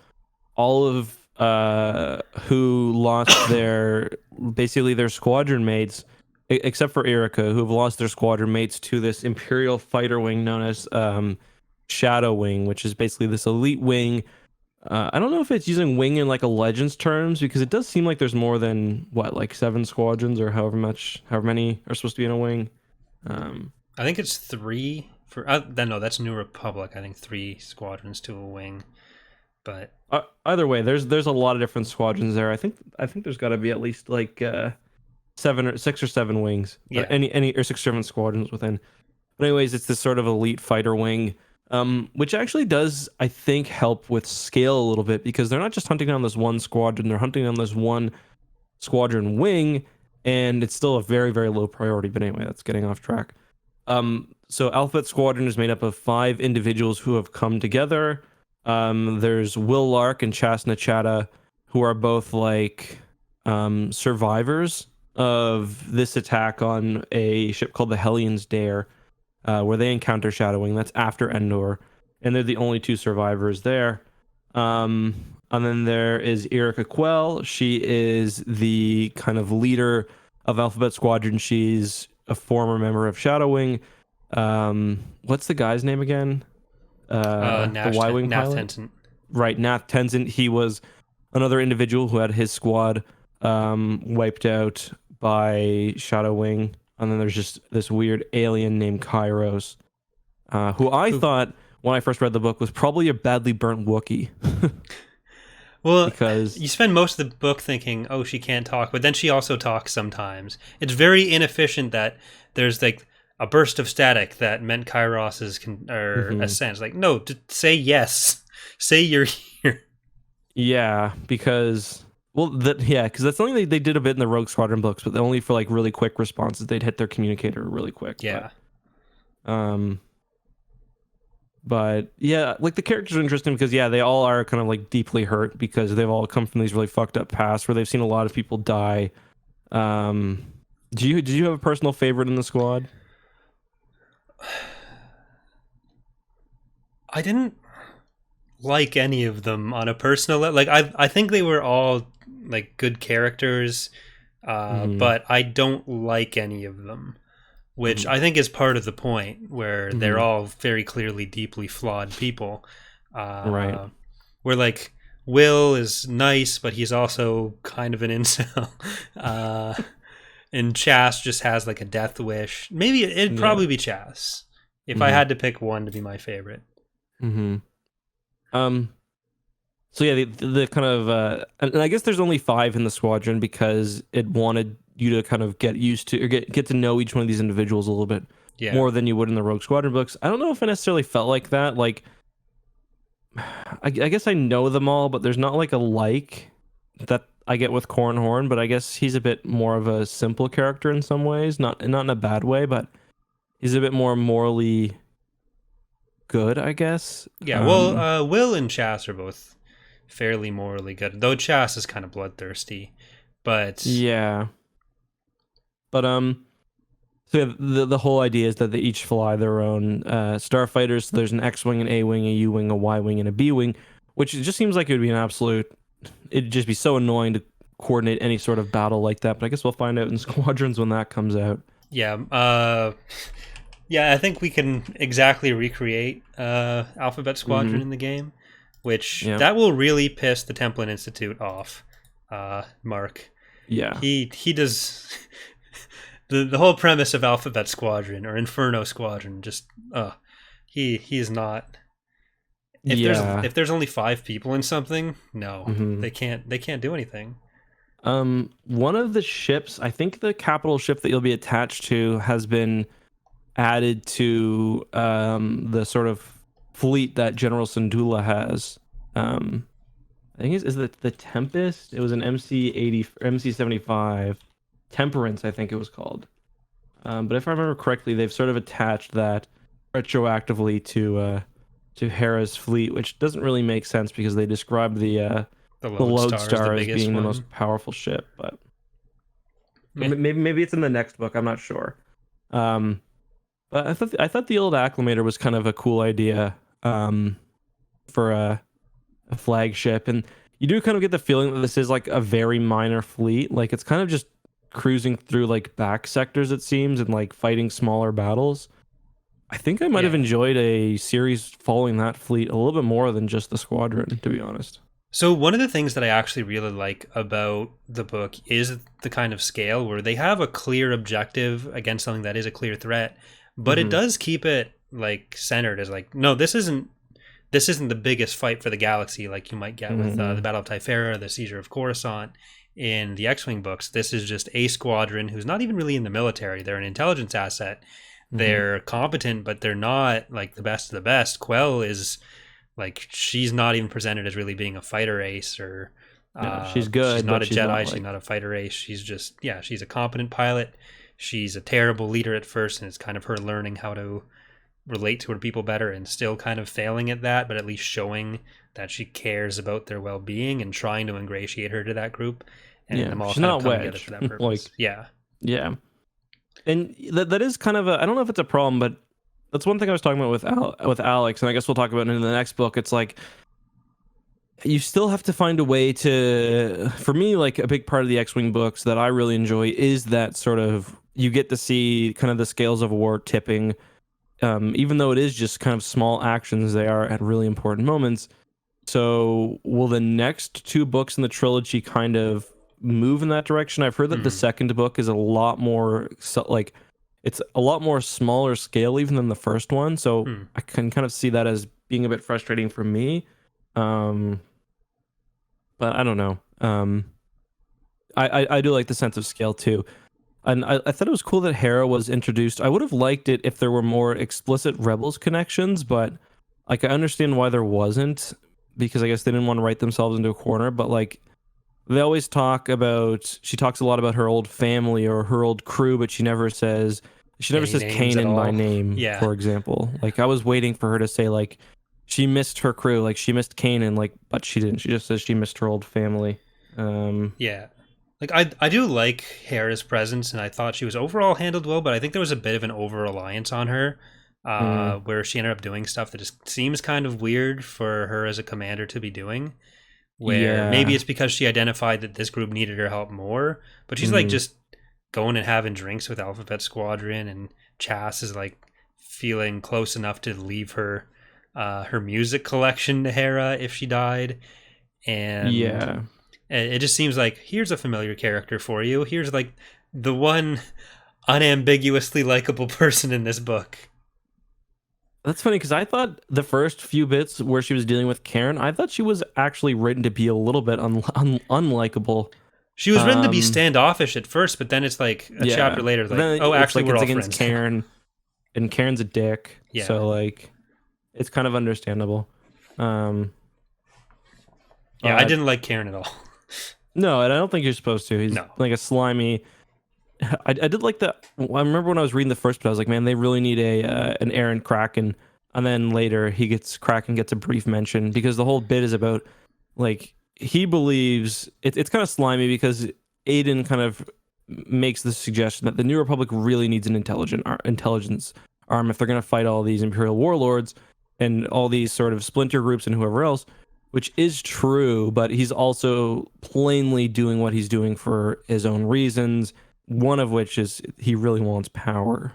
all of who lost their squadron mates, except for Erica, who have lost their squadron mates to this Imperial fighter wing known as Shadow Wing, which is basically this elite wing. I don't know if it's using wing in like a Legends terms, because it does seem like there's more than like 7 squadrons or however many are supposed to be in a wing. I think it's 3 for. No, that's New Republic. I think 3 squadrons to a wing, but. Either way, there's a lot of different squadrons there. I think there's got to be at least like 6 or 7 wings. Yeah. Any or 6 or 7 squadrons within. But anyways, it's this sort of elite fighter wing, which actually does, I think, help with scale a little bit, because they're not just hunting down this one squadron; they're hunting down this one squadron wing, and it's still a very, very low priority. But anyway, that's getting off track. So Alphabet Squadron is made up of 5 individuals who have come together. There's Will Lark and Chasna Chata, who are both like survivors of this attack on a ship called the Hellions Dare, where they encounter Shadowing. That's after Endor, and they're the only 2 survivors there. And then there is Erica Quell. She is the kind of leader of Alphabet Squadron. She's a former member of Shadowwing. What's the guy's name again? The Y-Wing pilot? Tenzin. Right, Nath Tenzin. He was another individual who had his squad wiped out by Shadowwing. And then there's just this weird alien named Kairos, who I thought, when I first read the book, was probably a badly burnt Wookiee. Well, because you spend most of the book thinking, oh, she can't talk, but then she also talks sometimes. It's very inefficient that there's like a burst of static that meant Kairos's ascent. Like, no, say yes. Say you're here. Yeah, because Well, yeah, because that's something they did a bit in the Rogue Squadron books, but only for like really quick responses. They'd hit their communicator really quick. Yeah. Um, but yeah, like the characters are interesting because yeah, they all are kind of like deeply hurt because they've all come from these really fucked up pasts where they've seen a lot of people die. Um, did you have a personal favorite in the squad? I didn't like any of them on a personal level. Like I think they were all like good characters, but I don't like any of them, which I think is part of the point where they're all very clearly deeply flawed people. Right. Where like Will is nice, but he's also kind of an incel. And Chas just has like a death wish. Maybe it'd probably be Chas if I had to pick one to be my favorite. So yeah, the kind of and I guess there's only 5 in the squadron because it wanted you to kind of get used to or get to know each one of these individuals a little bit more than you would in the Rogue Squadron books. I don't know if I necessarily felt like that. Like, I guess I know them all, but there's not like a that I get with Cornhorn. But I guess he's a bit more of a simple character in some ways, not in a bad way, but he's a bit more morally good, I guess. Yeah, well, Will and Chas are both fairly morally good, though Chas is kind of bloodthirsty. But yeah, but so yeah, the whole idea is that they each fly their own starfighters. So there's an X-wing, an A-wing, a U-wing, a Y-wing, and a B-wing, which it just seems like it would be an absolute. It'd just be so annoying to coordinate any sort of battle like that. But I guess we'll find out in Squadrons when that comes out. Yeah, yeah, I think we can exactly recreate Alphabet Squadron in the game, which that will really piss the Templin Institute off. Mark. Yeah, he does. The whole premise of Alphabet Squadron or Inferno Squadron just he is not. If there's only 5 people in something, no, they can't do anything. One of the ships, I think the capital ship that you'll be attached to has been added to the sort of fleet that General Syndulla has. I think is it the Tempest? It was an MC-80 MC-75 Temperance, I think it was called. But if I remember correctly, they've sort of attached that retroactively to Hera's fleet, which doesn't really make sense because they describe the Lodestar as being the most powerful ship. But maybe it's in the next book. I'm not sure. But I thought the old Acclimator was kind of a cool idea for a flagship, and you do kind of get the feeling that this is like a very minor fleet. Like it's kind of just cruising through like back sectors, it seems, and like fighting smaller battles. I think I might have enjoyed a series following that fleet a little bit more than just the squadron, to be honest. So one of the things that I actually really like about the book is the kind of scale where they have a clear objective against something that is a clear threat, but it does keep it like centered as like, no, this isn't the biggest fight for the galaxy like you might get with the Battle of Typhera, the Seizure of Coruscant in the X-Wing books. This is just a squadron who's not even really in the military. They're an intelligence asset. They're competent, but they're not like the best of the best. Quell is like, she's not even presented as really being a fighter ace or she's good. She's not a Jedi. She's not a fighter ace. She's just, she's a competent pilot. She's a terrible leader at first, and it's kind of her learning how to relate to her people better and still kind of failing at that, but at least showing that she cares about their well-being and trying to ingratiate her to that group. And them all she's kind not of come wedge. together for that purpose. Yeah. And that is kind of I don't know if it's a problem, but that's one thing I was talking about with Alex, and I guess we'll talk about it in the next book. It's like you still have to find a way to, for me, like a big part of the X-Wing books that I really enjoy is that sort of, you get to see kind of the scales of war tipping, even though it is just kind of small actions, they are at really important moments. So will the next 2 books in the trilogy kind of move in that direction? I've heard that the second book is a lot more like, it's a lot more smaller scale even than the first one. So I can kind of see that as being a bit frustrating for me. But I don't know. I do like the sense of scale too. And I thought it was cool that Hera was introduced. I would have liked it if there were more explicit Rebels connections, but like I understand why there wasn't, because I guess they didn't want to write themselves into a corner. But like they always talk about. She talks a lot about her old family or her old crew, but she never says Any names at Kanan by all? name, Yeah. for example. Like I was waiting for her to say like she missed her crew, like she missed Kanan, like, but she didn't. She just says she missed her old family. Yeah. Like I do like Hera's presence, and I thought she was overall handled well, but I think there was a bit of an over reliance on her, where she ended up doing stuff that just seems kind of weird for her as a commander to be doing. Where maybe Yeah. it's because she identified that this group needed her help more, but she's like just going and having drinks with Alphabet Squadron, and Chas is like feeling close enough to leave her her music collection to Hera if she died, and Yeah. it just seems like here's a familiar character for you. Here's like the one unambiguously likable person in this book. That's funny because I thought the first few bits where she was dealing with Karen, I thought she was actually written to be a little bit unlikable. She was written to be standoffish at first, but then it's like a chapter later, But like, then oh, it's actually, like we're it's all against friends. Karen, and Karen's a dick. Yeah. So like, it's kind of understandable. Yeah, I didn't like Karen at all. No, and I don't think you're supposed to. He's like a slimy. I did like that. I remember when I was reading the first bit, I was like, man, they really need an Aaron Kraken. And then later, Kraken gets a brief mention because the whole bit is about like he believes it's kind of slimy because Aiden kind of makes the suggestion that the New Republic really needs an intelligence arm if they're going to fight all these Imperial warlords and all these sort of splinter groups and whoever else. Which is true, but he's also plainly doing what he's doing for his own reasons. One of which is he really wants power.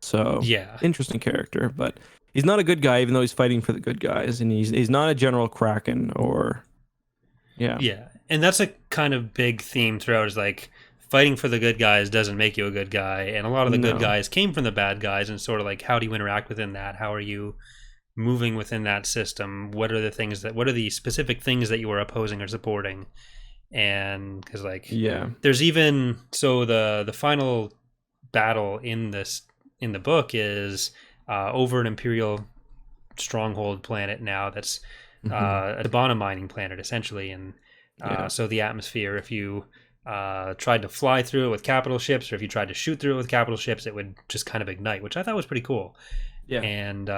So Yeah, interesting character, but he's not a good guy, even though he's fighting for the good guys, and he's not a General Kraken or yeah, and that's a kind of big theme throughout. Is like fighting for the good guys doesn't make you a good guy, and a lot of the good guys came from the bad guys, and sort of like how do you interact within that? How are you moving within that system? What are the specific things that you are opposing or supporting? And because like there's even the final battle in the book is over an Imperial stronghold planet now that's a Debana mining planet essentially, and so the atmosphere, if you tried to fly through it with capital ships or if you tried to shoot through it with capital ships, it would just kind of ignite, which I thought was pretty cool. And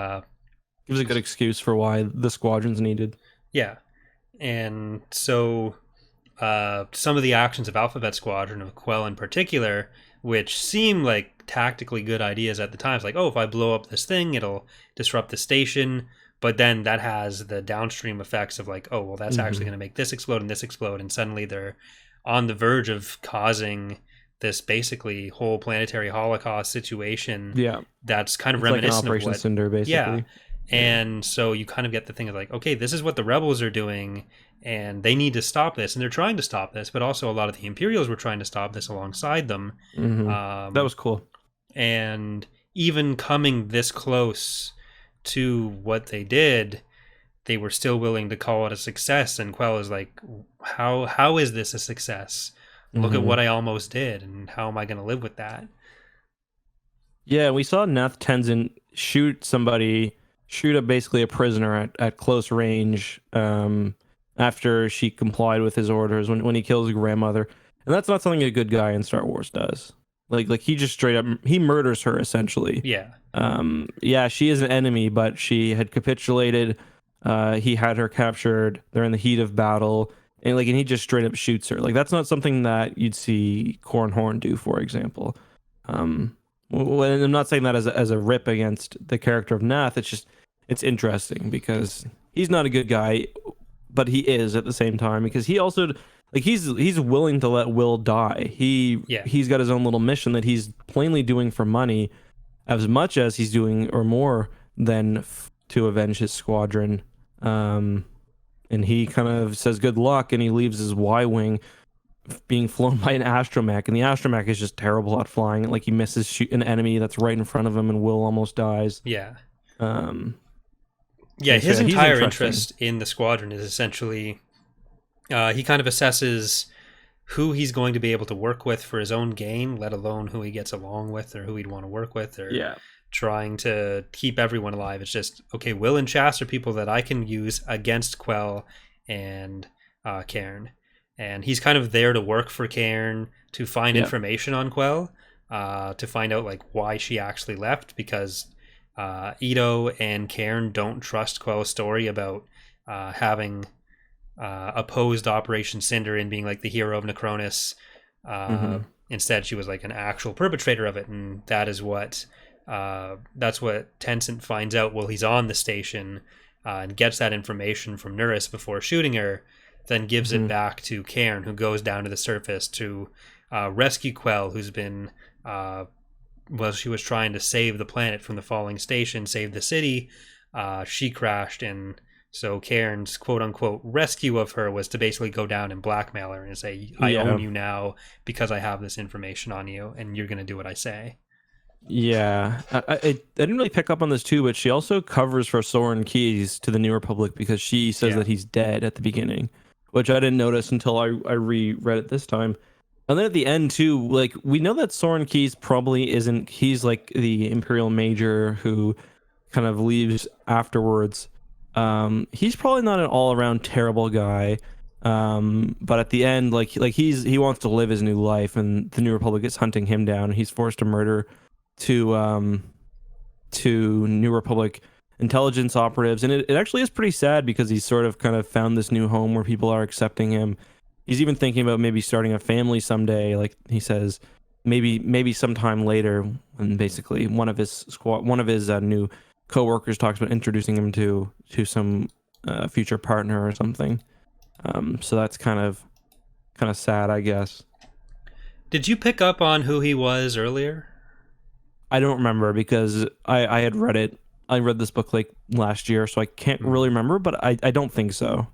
gives a good excuse for why the squadron's needed. Yeah. And so some of the actions of Alphabet Squadron, of Quell in particular, which seem like tactically good ideas at the time. It's like, oh, if I blow up this thing, it'll disrupt the station. But then that has the downstream effects of like, oh, well, that's actually going to make this explode, and suddenly they're on the verge of causing this basically whole planetary holocaust situation. Yeah. That's kind of it's reminiscent like an Operation of what... Cinder, basically. Yeah. And so you kind of get the thing of like, okay, this is what the rebels are doing, and they need to stop this, and they're trying to stop this, but also a lot of the Imperials were trying to stop this alongside them. That was cool. And even coming this close to what they did, they were still willing to call it a success. And Quell is like, how is this a success? Look at what I almost did, and how am I going to live with that? Yeah, we saw Nath Tenzin shoot up basically a prisoner at close range after she complied with his orders when he kills his grandmother. And that's not something a good guy in Star Wars does. Like he just straight up, he murders her essentially. Yeah. Yeah, she is an enemy, but she had capitulated. He had her captured. They're in the heat of battle. And he just straight up shoots her. Like that's not something that you'd see Corran Horn do, for example. Well, and I'm not saying that as a rip against the character of Nath. It's interesting because he's not a good guy, but he is at the same time because he also he's willing to let Will die. He's got his own little mission that he's plainly doing for money, as much as he's doing or more than to avenge his squadron. And he kind of says good luck, and he leaves his Y-wing being flown by an astromech, and the astromech is just terrible at flying. Like he misses an enemy that's right in front of him, and Will almost dies. Yeah. Yeah, his entire interest in the squadron is essentially he kind of assesses who he's going to be able to work with for his own gain, let alone who he gets along with or who he'd want to work with, or trying to keep everyone alive. It's just, okay, Will and Chas are people that I can use against Quell, and Cairn, and he's kind of there to work for Cairn to find information on Quell, to find out like why she actually left, because Ito and Cairn don't trust Quell's story about having opposed Operation Cinder and being like the hero of Necronus. Instead, she was like an actual perpetrator of it, and that's what Tencent finds out while he's on the station, and gets that information from Nuris before shooting her, then gives it back to Cairn, who goes down to the surface to rescue Quell, who's been she was trying to save the planet from the falling station, save the city. She crashed, and so Cairn's quote-unquote rescue of her was to basically go down and blackmail her and say, I own you now because I have this information on you, and you're going to do what I say. Yeah, I didn't really pick up on this too, but she also covers for Soren Keyes to the New Republic because she says that he's dead at the beginning, which I didn't notice until I reread it this time. And then at the end too, like we know that Soren Keyes probably isn't. He's like the Imperial Major who kind of leaves afterwards. He's probably not an all-around terrible guy, but at the end, like he wants to live his new life, and the New Republic is hunting him down. He's forced to murder to New Republic intelligence operatives, and it actually is pretty sad because he's sort of kind of found this new home where people are accepting him. He's even thinking about maybe starting a family someday. Like he says, maybe sometime later, and basically one of his new co-workers talks about introducing him to some future partner or something. So that's kind of sad, I guess. Did you pick up on who he was earlier? I don't remember because I had read it. I read this book like last year, so I can't really remember, but I don't think so.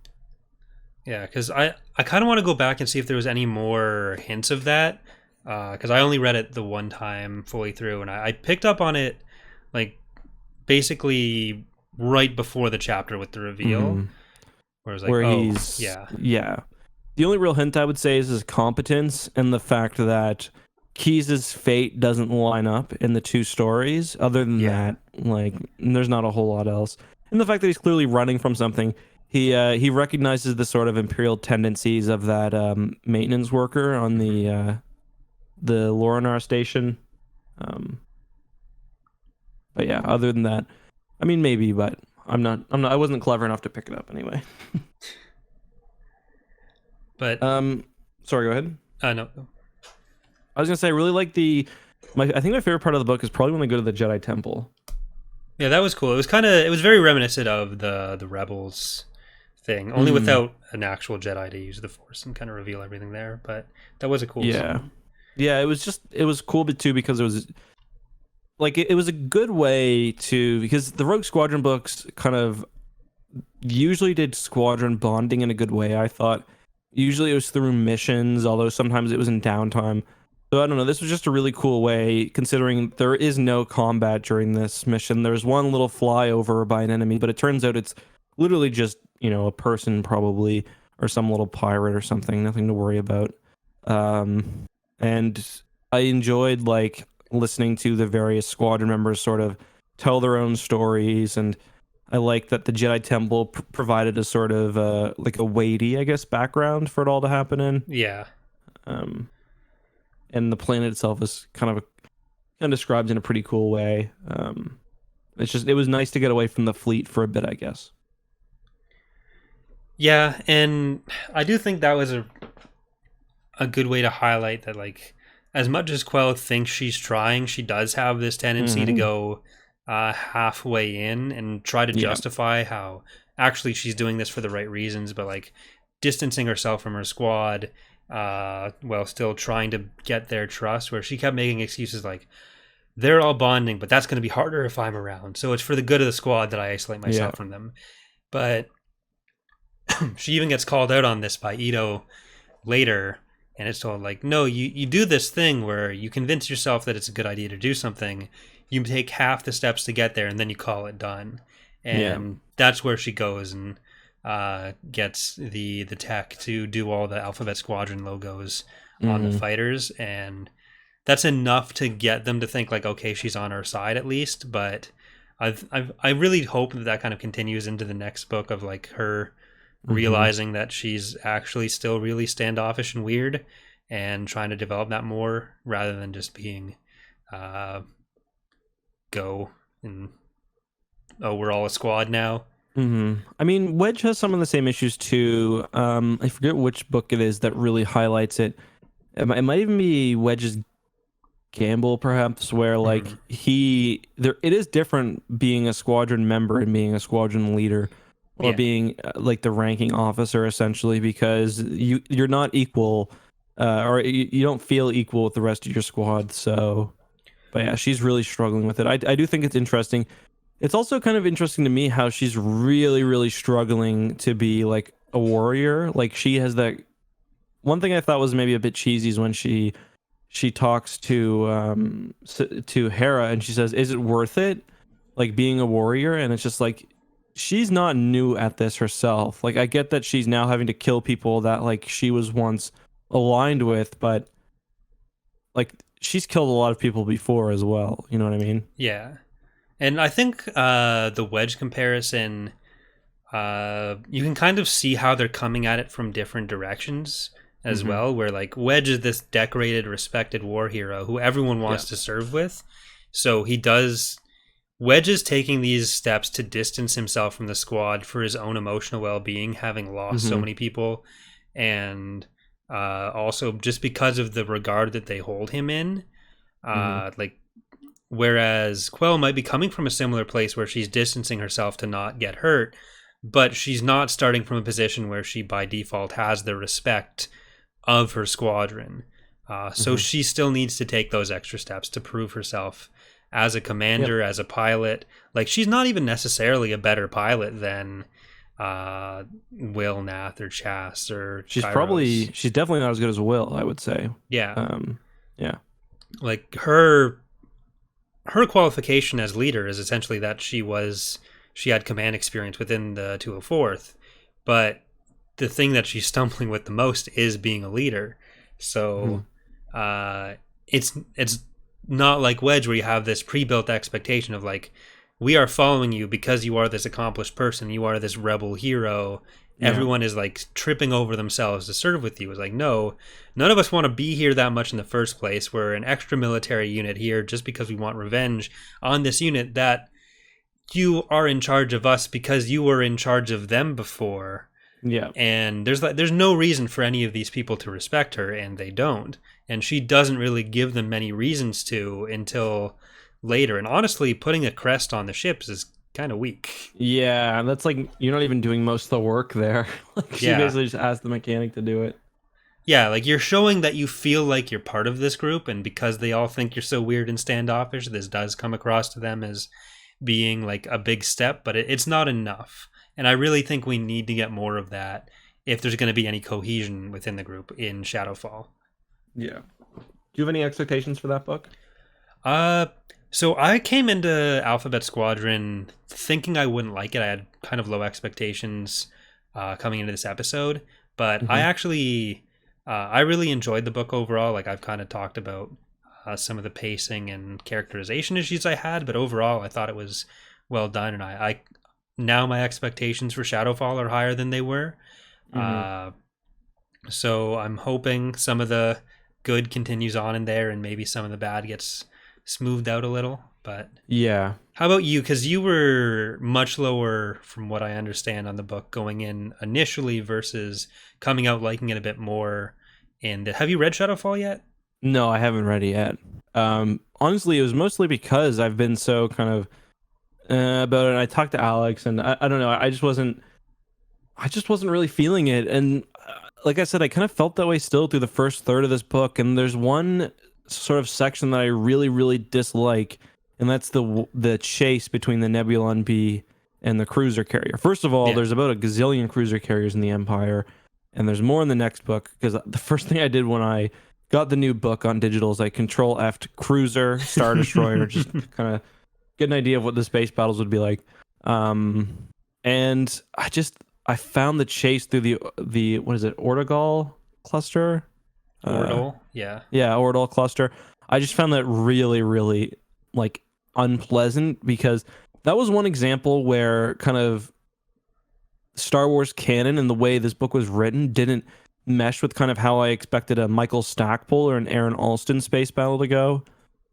Yeah, because I kind of want to go back and see if there was any more hints of that, because I only read it the one time fully through, and I picked up on it like basically right before the chapter with the reveal, where it's like, he's The only real hint I would say is his competence and the fact that Keyes' fate doesn't line up in the two stories. Other than that, like there's not a whole lot else. And the fact that he's clearly running from something. He recognizes the sort of imperial tendencies of that maintenance worker on the Lorinar station. But yeah, other than that, I mean maybe, but I wasn't clever enough to pick it up anyway. But sorry, go ahead. No. I was gonna say I really like I think my favorite part of the book is probably when they go to the Jedi Temple. Yeah, that was cool. It was very reminiscent of the Rebels thing, only without an actual Jedi to use the Force and kind of reveal everything there. But that was a cool scene. Yeah, it was cool too because it was like it was a good way to, because the Rogue Squadron books kind of usually did squadron bonding in a good way. I thought usually it was through missions, although sometimes it was in downtime. So I don't know, this was just a really cool way, considering there is no combat during this mission. There's one little flyover by an enemy, but it turns out it's literally just, a person probably, or some little pirate or something, nothing to worry about. And I enjoyed like listening to the various squadron members sort of tell their own stories, and I like that the Jedi Temple provided a sort of like a weighty, I guess, background for it all to happen in. Yeah. And the planet itself is kind of described in a pretty cool way. It was nice to get away from the fleet for a bit, I guess. Yeah, and I do think that was a good way to highlight that, like, as much as Quell thinks she's trying, she does have this tendency to go halfway in and try to justify how actually she's doing this for the right reasons, but like distancing herself from her squad while still trying to get their trust, where she kept making excuses like, they're all bonding, but that's going to be harder if I'm around. So it's for the good of the squad that I isolate myself from them. But she even gets called out on this by Ito later, and it's told like, no, you do this thing where you convince yourself that it's a good idea to do something. You take half the steps to get there, and then you call it done. And that's where she goes and gets the tech to do all the Alphabet Squadron logos on the fighters, and that's enough to get them to think like, okay, she's on our side at least. But I really hope that kind of continues into the next book of like her realizing that she's actually still really standoffish and weird, and trying to develop that more rather than just being go and we're all a squad now. I mean, Wedge has some of the same issues too. I forget which book it is that really highlights it. It might even be Wedge's Gamble, perhaps, where like it is different being a squadron member and being a squadron leader, or being like the ranking officer, essentially, because you're not equal, or you don't feel equal with the rest of your squad. So, but yeah, she's really struggling with it. I do think it's interesting. It's also kind of interesting to me how she's really, really struggling to be like a warrior. Like she has that one thing I thought was maybe a bit cheesy is when she talks to Hera and she says, "Is it worth it, like being a warrior?" And it's just like she's not new at this herself. Like I get that she's now having to kill people that like she was once aligned with, but like she's killed a lot of people before as well. You know what I mean? Yeah. And I think the Wedge comparison, you can kind of see how they're coming at it from different directions as well, where like Wedge is this decorated, respected war hero who everyone wants to serve with. So Wedge is taking these steps to distance himself from the squad for his own emotional well-being, having lost so many people, and also just because of the regard that they hold him in. Like, whereas Quell might be coming from a similar place where she's distancing herself to not get hurt, but she's not starting from a position where she by default has the respect of her squadron. So she still needs to take those extra steps to prove herself as a commander, as a pilot. Like, she's not even necessarily a better pilot than Will, Nath, or Chas, or she's Kairos. she's definitely not as good as Will, I would say. Yeah. Yeah. Like her qualification as leader is essentially that she had command experience within the 204th, but the thing that she's stumbling with the most is being a leader. So it's not like Wedge where you have this pre-built expectation of like, we are following you because you are this accomplished person, you are this rebel hero. Everyone is like tripping over themselves to serve with you. It's like, no, none of us want to be here that much in the first place. We're an extra military unit here just because we want revenge on this unit that you are in charge of us because you were in charge of them before. Yeah. And there's no reason for any of these people to respect her, and they don't. And she doesn't really give them many reasons to until later. And honestly, putting a crest on the ships is kind of weak. Yeah, that's like you're not even doing most of the work there. Like she basically just asked the mechanic to do it. Yeah, like you're showing that you feel like you're part of this group, and because they all think you're so weird and standoffish, this does come across to them as being like a big step, but it's not enough. And I really think we need to get more of that if there's going to be any cohesion within the group in Shadowfall. Yeah. Do you have any expectations for that book? So I came into Alphabet Squadron thinking I wouldn't like it. I had kind of low expectations coming into this episode, but I actually I really enjoyed the book overall. Like I've kind of talked about some of the pacing and characterization issues I had, but overall I thought it was well done, and I now my expectations for Shadowfall are higher than they were. So I'm hoping some of the good continues on in there and maybe some of the bad gets smoothed out a little. But yeah, how about you? Because you were much lower from what I understand on the book going in initially versus coming out liking it a bit more. And have you read Shadowfall yet? No, I haven't read it yet. Honestly, it was mostly because I've been so kind of about it. And I talked to Alex, and I don't know. I just wasn't really feeling it. And like I said, I kind of felt that way still through the first third of this book. And there's one sort of section that I really, really dislike, and that's the chase between the Nebulon B and the cruiser carrier. First of all, there's about a gazillion cruiser carriers in the Empire, and there's more in the next book, because the first thing I did when I got the new book on digital is I Control F'd cruiser, Star Destroyer, just kind of get an idea of what the space battles would be like. And I found the chase through the what is it, Ortegal cluster? Orbital, yeah, Orbital cluster. I just found that really, really like unpleasant, because that was one example where kind of Star Wars canon and the way this book was written didn't mesh with kind of how I expected a Michael Stackpole or an Aaron Alston space battle to go.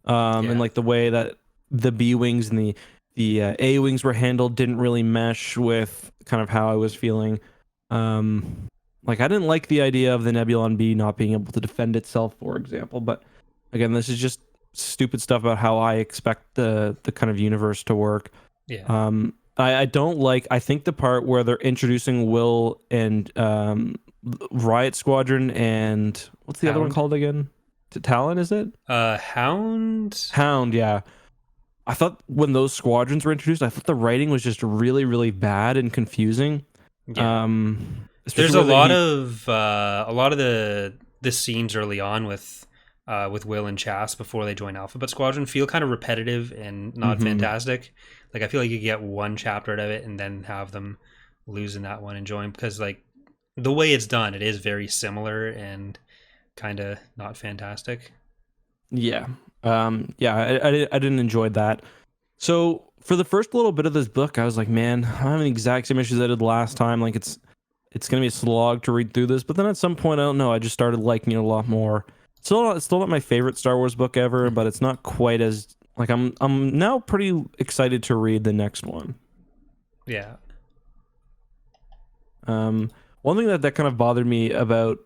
And like the way that the B wings and the A wings were handled didn't really mesh with kind of how I was feeling. Like I didn't like the idea of the Nebulon B not being able to defend itself, for example. But again, this is just stupid stuff about how I expect the kind of universe to work. Yeah. I don't like. I think the part where they're introducing Will and Riot Squadron and what's the other one called again? Talon, is it? Hound. Hound, yeah. I thought when those squadrons were introduced, I thought the writing was just really, really bad and confusing. Yeah. There's a lot of the scenes early on with Will and Chas before they join Alphabet Squadron feel kind of repetitive and not fantastic. Like I feel like you get one chapter out of it and then have them lose in that one and join, because like the way it's done, it is very similar and kind of not fantastic. Yeah. I didn't enjoy that. So for the first little bit of this book, I was like, man, I'm having the exact same issues I did last time. Like it's gonna be a slog to read through this. But then at some point, I don't know, I just started liking it a lot more. It's still not my favorite Star Wars book ever, but it's not quite as like I'm now pretty excited to read the next one. Yeah. One thing that kind of bothered me about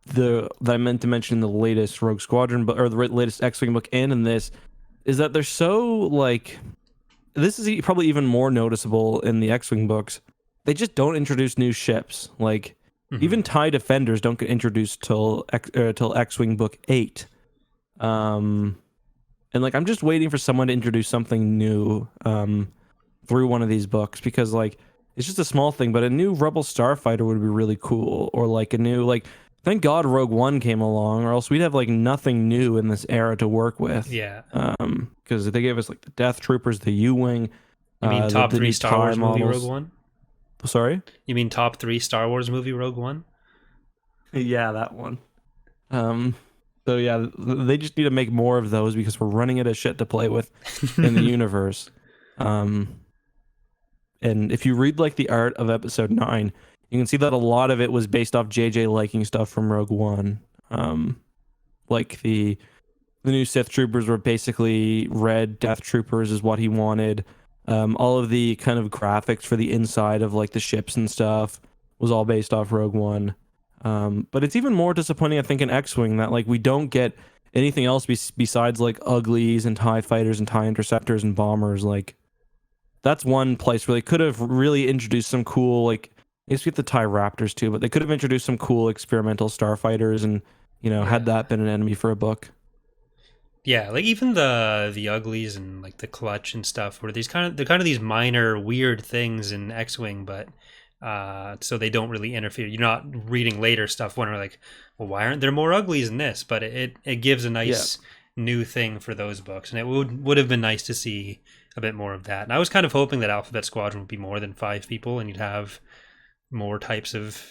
that I meant to mention in the latest Rogue Squadron book or the latest X-Wing book and in this is that they're so like, this is probably even more noticeable in the X-Wing books. They just don't introduce new ships. Like even TIE Defenders don't get introduced till X-Wing book 8. And like I'm just waiting for someone to introduce something new through one of these books, because like it's just a small thing, but a new Rebel Starfighter would be really cool, or like a new like. Thank God Rogue One came along, or else we'd have like nothing new in this era to work with. Yeah. Because they gave us like the Death Troopers, the U-wing. You mean top 3 Star Wars movie models. Rogue One? Sorry? You mean top 3 Star Wars movie Rogue One? Yeah, that one. So yeah, they just need to make more of those because we're running out of shit to play with in the universe. And if you read like the art of Episode 9, you can see that a lot of it was based off JJ liking stuff from Rogue One. Like the new Sith Troopers were basically red Death Troopers is what he wanted. All of the kind of graphics for the inside of like the ships and stuff was all based off Rogue One. But it's even more disappointing, I think, in X-Wing that like we don't get anything else besides like uglies and TIE fighters and TIE interceptors and bombers. Like that's one place where they could have really introduced some cool like. I guess we get the TIE Raptors too, but they could have introduced some cool experimental starfighters and, had that been an enemy for a book. Yeah, like even the uglies and like the clutch and stuff, where they're kind of these minor weird things in X-Wing, but so they don't really interfere. You're not reading later stuff wondering like, well, why aren't there more uglies in this? But it gives a nice new thing for those books, and it would have been nice to see a bit more of that. And I was kind of hoping that Alphabet Squadron would be more than 5 people, and you'd have more types of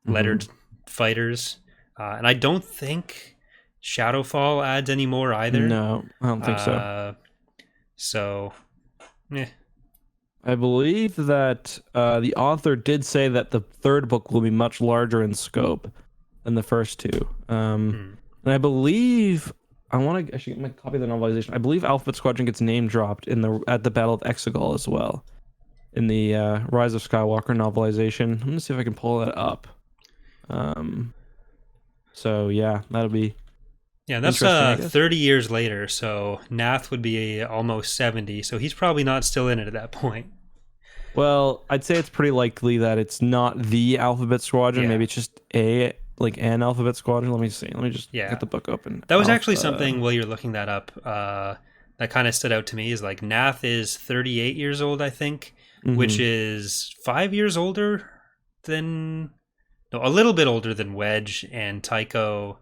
lettered fighters, and I don't think Shadowfall adds any more either. No, I don't think so. So, I believe that the author did say that the third book will be much larger in scope than the first two. And I believe I want to actually get my copy of the novelization. I believe Alphabet Squadron gets name dropped at the Battle of Exegol as well. In the Rise of Skywalker novelization. I'm going to see if I can pull that up. So, yeah, that'll be... Yeah, that's 30 years later, so Nath would be almost 70, so he's probably not still in it at that point. Well, I'd say it's pretty likely that it's not the Alphabet Squadron. Maybe it's just an Alphabet Squadron. Let me see. Let me just get the book open. That was actually something, while you're looking that up, that kind of stood out to me, is like Nath is 38 years old, I think. Which is 5 years older than... No, a little bit older than Wedge and Tycho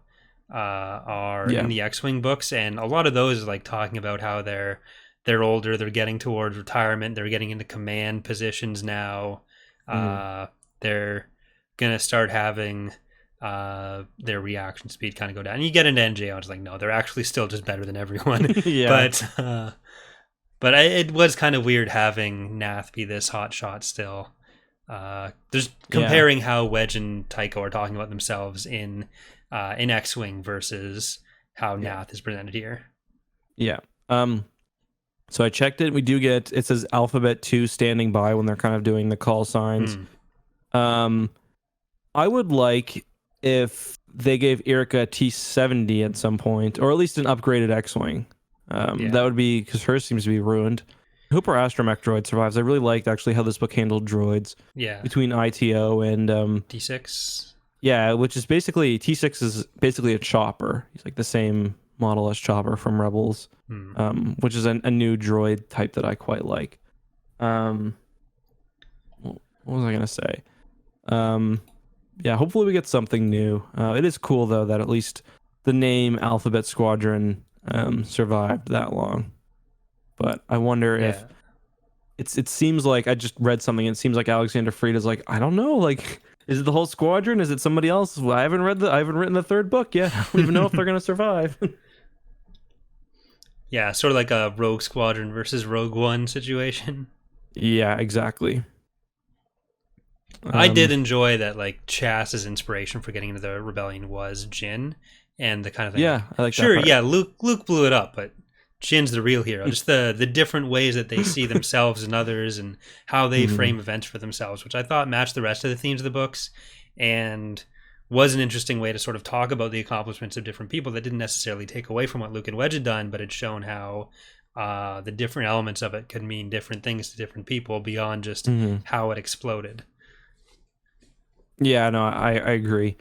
are in the X-Wing books. And a lot of those like talking about how they're older, they're getting towards retirement, they're getting into command positions now. They're going to start having their reaction speed kind of go down. And you get into NJ, I was like, no, they're actually still just better than everyone. But it was kind of weird having Nath be this hot shot still. There's comparing how Wedge and Tycho are talking about themselves in X-Wing versus how Nath is presented here. Yeah. So I checked it. We do get, it says Alphabet 2 standing by when they're kind of doing the call signs. I would like if they gave Erica a T-70 at some point, or at least an upgraded X-Wing. That would be, because hers seems to be ruined. I hope our astromech droid survives. I really liked actually how this book handled droids. Yeah. Between ITO and D6. Yeah, which is basically, T6 is basically a chopper. He's like the same model as Chopper from Rebels, which is a new droid type that I quite like. What was I gonna say? Yeah, hopefully we get something new. It is cool though that at least the name Alphabet Squadron survived that long. But I wonder if it seems like I just read something. It seems like Alexander Frieda's like, I don't know, like, is it the whole squadron? Is it somebody else? Well, I haven't written the third book yet. I don't even know if they're gonna survive. Yeah, sort of like a Rogue Squadron versus Rogue One situation. Yeah, exactly. I did enjoy that, like, Chas's inspiration for getting into the rebellion was Jin, and the kind of thing. Yeah, I like sure, that part. yeah, Luke blew it up, but Jin's the real hero. Just the different ways that they see themselves and others, and how they frame events for themselves, which I thought matched the rest of the themes of the books, and was an interesting way to sort of talk about the accomplishments of different people that didn't necessarily take away from what Luke and Wedge had done, but had shown how the different elements of it could mean different things to different people beyond just how it exploded. Yeah, no, I agree.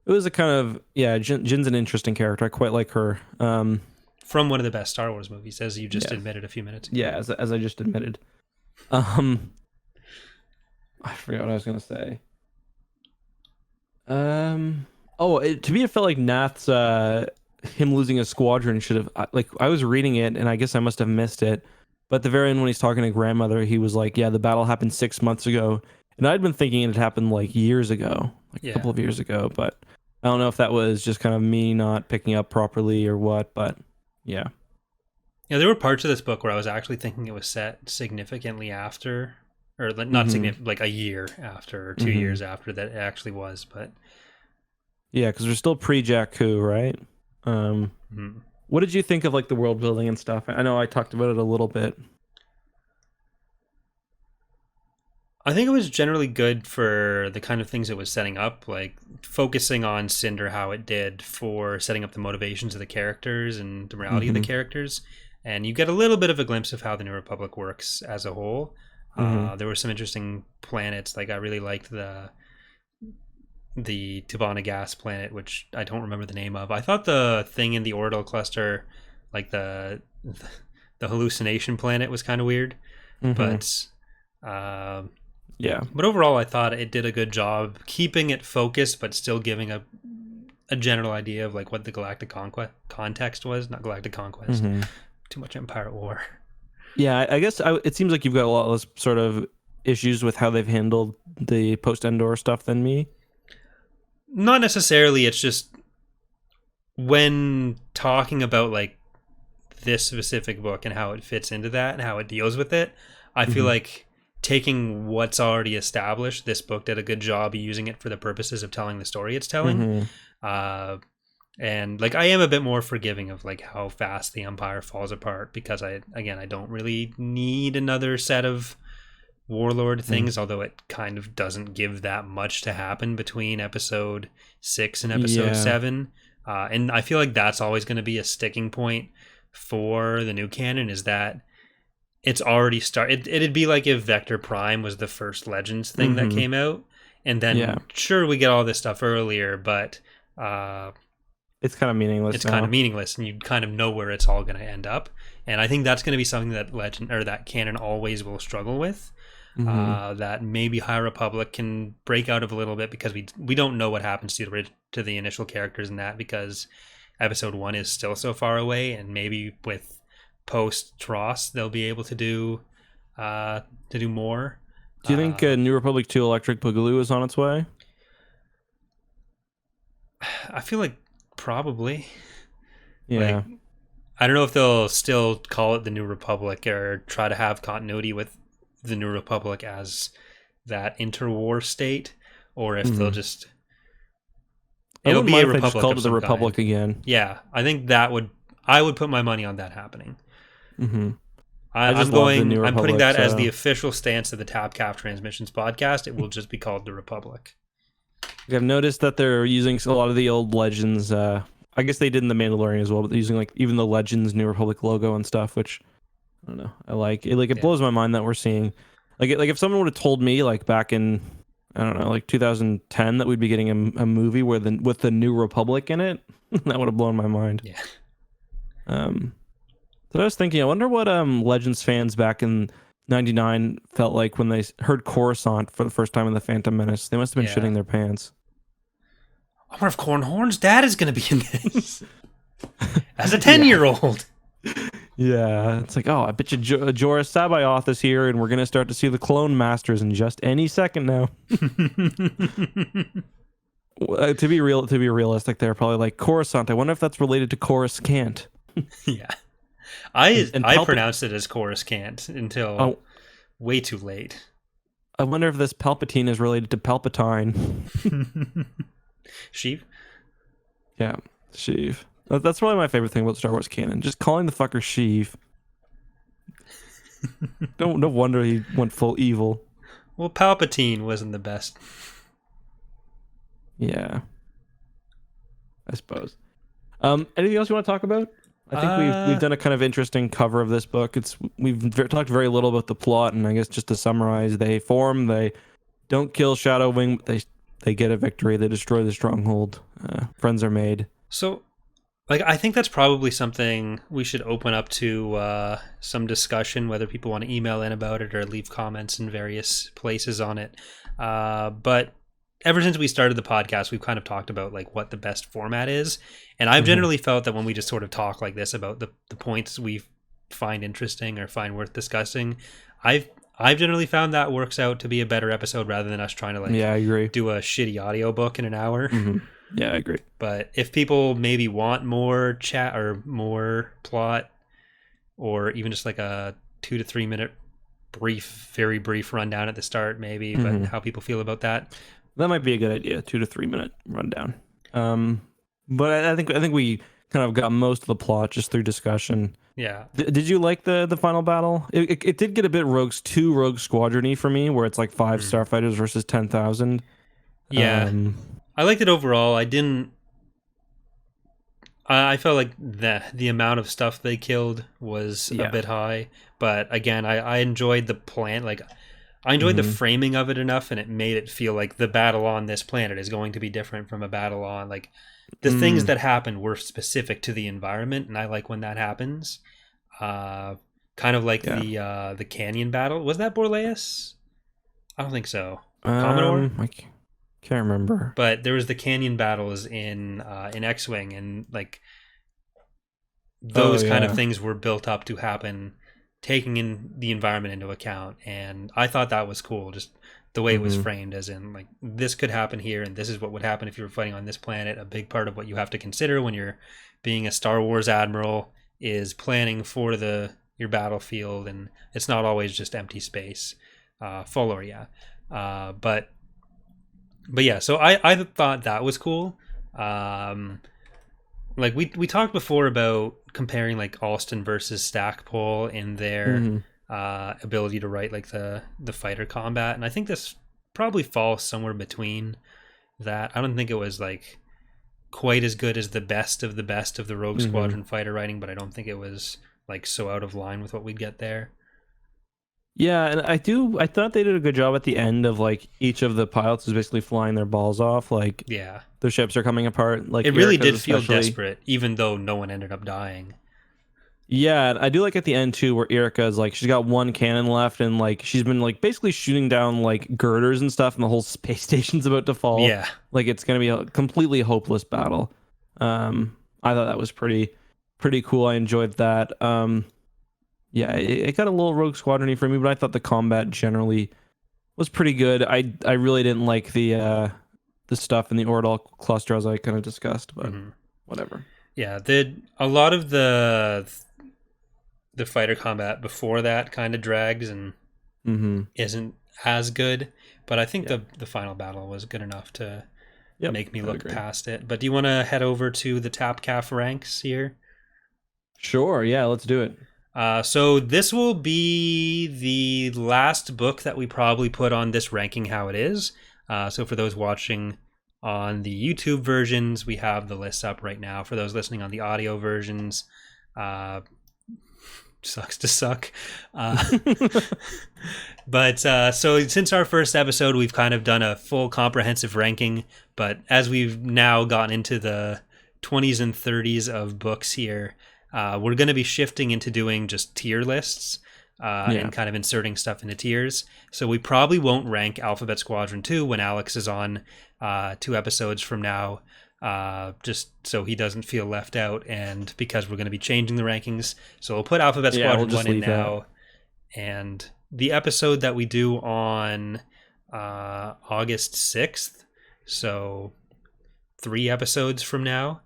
It was a kind of, Jin's an interesting character. I quite like her. From one of the best Star Wars movies, as you just admitted a few minutes ago. Yeah, as I just admitted. I forgot what I was gonna say. To me, it felt like Nath's him losing a squadron should have, like, I was reading it and I guess I must have missed it, but at the very end when he's talking to grandmother, he was like, yeah, the battle happened 6 months ago, and I'd been thinking it had happened like years ago, like a couple of years ago, but I don't know if that was just kind of me not picking up properly or what, but yeah, there were parts of this book where I was actually thinking it was set significantly after, or not significant, like a year after or 2 years after that it actually was, but yeah, because we're still pre-Jakku, right? What did you think of, like, the world building and stuff? I know I talked about it a little bit. I think it was generally good for the kind of things it was setting up, like focusing on Cinder, how it did for setting up the motivations of the characters and the morality of the characters. And you get a little bit of a glimpse of how the New Republic works as a whole. There were some interesting planets. Like, I really liked the Tibana gas planet, which I don't remember the name of. I thought the thing in the orbital cluster, like the hallucination planet, was kind of weird. But but overall I thought it did a good job keeping it focused but still giving a general idea of, like, what the galactic context was. Not galactic conquest, too much Empire at War. Yeah, I guess it seems like you've got a lot less sort of issues with how they've handled the post-Endor stuff than me. Not necessarily. It's just when talking about, like, this specific book and how it fits into that and how it deals with it, I feel like taking what's already established, this book did a good job using it for the purposes of telling the story it's telling. And, like, I am a bit more forgiving of, like, how fast the Empire falls apart, because I don't really need another set of warlord things, although it kind of doesn't give that much to happen between episode 6 and episode 7. And I feel like that's always going to be a sticking point for the new canon, is that it's already started. It'd be like if Vector Prime was the first Legends thing that came out, and then sure, we get all this stuff earlier, but it's kind of meaningless. It's kind of meaningless, and you kind of know where it's all going to end up. And I think that's going to be something that that canon always will struggle with. That maybe High Republic can break out of a little bit, because we don't know what happens to the initial characters in that, because episode 1 is still so far away, and maybe with post Tross they'll be able to do more. Do you think New Republic 2 Electric Boogaloo is on its way? I feel like probably. Yeah. Like, I don't know if they'll still call it the New Republic or try to have continuity with the New Republic as that interwar state, or if they'll just I it'll wouldn't be mind a if they just republic called of it the some Republic kind. again. Yeah, I think I would put my money on that happening. Mm-hmm. I just I'm love the New I'm putting Republic. that as the So official stance of the Tapcaf Transmissions podcast. It will just be called the Republic. I've noticed that they're using a lot of the old Legends. I guess they did in the Mandalorian as well, but they're using like even the Legends New Republic logo and stuff, which I don't know. I like it. Like it Yeah. blows my mind that we're seeing, like if someone would have told me like back in, I don't know, like 2010 that we'd be getting a movie with the New Republic in it, that would have blown my mind. Yeah. So I was thinking, I wonder what Legends fans back in '99 felt like when they heard Coruscant for the first time in the Phantom Menace. They must have been Yeah. shitting their pants. I wonder if Cornhorn's dad is going to be in this as a 10-year-old. Yeah, it's like, oh, I bet you Jorah Sabayoth is here, and we're gonna start to see the Clone Masters in just any second now. To be realistic, they're probably like Coruscant. I wonder if that's related to Coruscant. Yeah. I Palpa- pronounced it as Coruscant until way too late. I wonder if this Palpatine is related to Palpatine. Sheep? Yeah, Sheev. That's probably my favorite thing about Star Wars canon. Just calling the fucker Sheev. No wonder he went full evil. Well, Palpatine wasn't the best. Yeah. I suppose. Anything else you want to talk about? I think we've done a kind of interesting cover of this book. We've talked very little about the plot, and I guess just to summarize, they don't kill Shadow Wing, but they get a victory. They destroy the stronghold. Friends are made. So, like, I think that's probably something we should open up to some discussion, whether people want to email in about it or leave comments in various places on it. But ever since we started the podcast, we've kind of talked about like what the best format is. And I've generally felt that when we just sort of talk like this about the points we find interesting or find worth discussing, I've generally found that works out to be a better episode rather than us trying to like I agree. do a shitty audiobook in an hour. Yeah, I agree. But if people maybe want more chat or more plot, or even just like a 2 to 3 minute very brief rundown at the start, maybe, but how people feel about that. That might be a good idea. 2 to 3 minute rundown. But I think we kind of got most of the plot just through discussion. Yeah. Did you like the final battle? It did get a bit Rogue Squadron-y for me, where it's like 5 starfighters versus 10,000. Yeah. I liked it overall. I felt like the amount of stuff they killed was a bit high, but again, I enjoyed the plan. Like, I enjoyed the framing of it enough, and it made it feel like the battle on this planet is going to be different from a battle on like the things that happened were specific to the environment, and I like when that happens. Kind of like the canyon battle. Was that Borleus? I don't think so. Commodore? I can't remember. But there was the canyon battles in X-Wing, and like those kind of things were built up to happen, taking in the environment into account. And I thought that was cool, just the way it was framed, as in like this could happen here, and this is what would happen if you were fighting on this planet. A big part of what you have to consider when you're being a Star Wars admiral is planning for your battlefield, and it's not always just empty space, full or but yeah, so I thought that was cool. Like we talked before about comparing like Alston versus Stackpole in their ability to write like the fighter combat, and I think this probably falls somewhere between that. I don't think it was like quite as good as the best of the Rogue Squadron fighter writing, but I don't think it was like so out of line with what we'd get there. Yeah, and I thought they did a good job at the end of like each of the pilots is basically flying their balls off. Like, yeah, their ships are coming apart. Like, it really Erica's did feel desperate, even though no one ended up dying. Yeah, and I do like at the end too, where Erica is like, she's got one cannon left, and like she's been like basically shooting down like girders and stuff, and the whole space station's about to fall. Yeah, like it's gonna be a completely hopeless battle. I thought that was pretty cool. I enjoyed that. Yeah, it got a little Rogue Squadron-y for me, but I thought the combat generally was pretty good. I really didn't like the stuff in the Ordal cluster, as I kind of discussed, but whatever. Yeah, a lot of the fighter combat before that kind of drags and isn't as good, but I think Yeah. the final battle was good enough to Yep, make me I would look agree. past it. But do you want to head over to the Tapcaf ranks here? Sure, yeah, let's do it. So this will be the last book that we probably put on this ranking how it is. So for those watching on the YouTube versions, we have the list up right now. For those listening on the audio versions, sucks to suck. But so since our first episode, we've kind of done a full comprehensive ranking. But as we've now gotten into the 20s and 30s of books here, we're going to be shifting into doing just tier lists and kind of inserting stuff into tiers. So we probably won't rank Alphabet Squadron 2 when Alex is on 2 episodes from now, just so he doesn't feel left out, and because we're going to be changing the rankings. So we'll put Alphabet Squadron 1 in now. And the episode that we do on August 6th, so 3 episodes from now,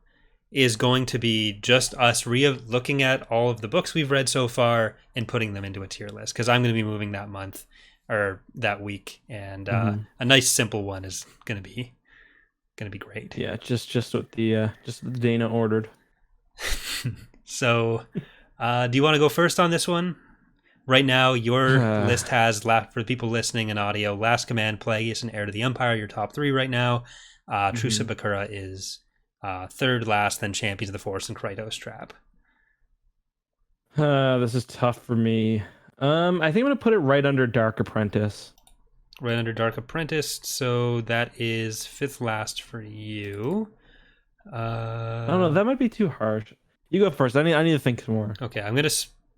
is going to be just us looking at all of the books we've read so far and putting them into a tier list, because I'm going to be moving that month or that week, and a nice simple one is going to be great. Yeah, just what the Dana ordered. So do you want to go first on this one? Right now, your list has, for people listening in audio, Last Command, Plagueis, and Heir to the Empire, your top 3 right now. Truce of Bakura is third last, then Champions of the Force and Kratos Trap. This is tough for me. I think I'm gonna put it right under Dark Apprentice. Right under Dark Apprentice, so that is 5th last for you. I don't know, that might be too harsh. You go first. I need to think more. Okay, I'm gonna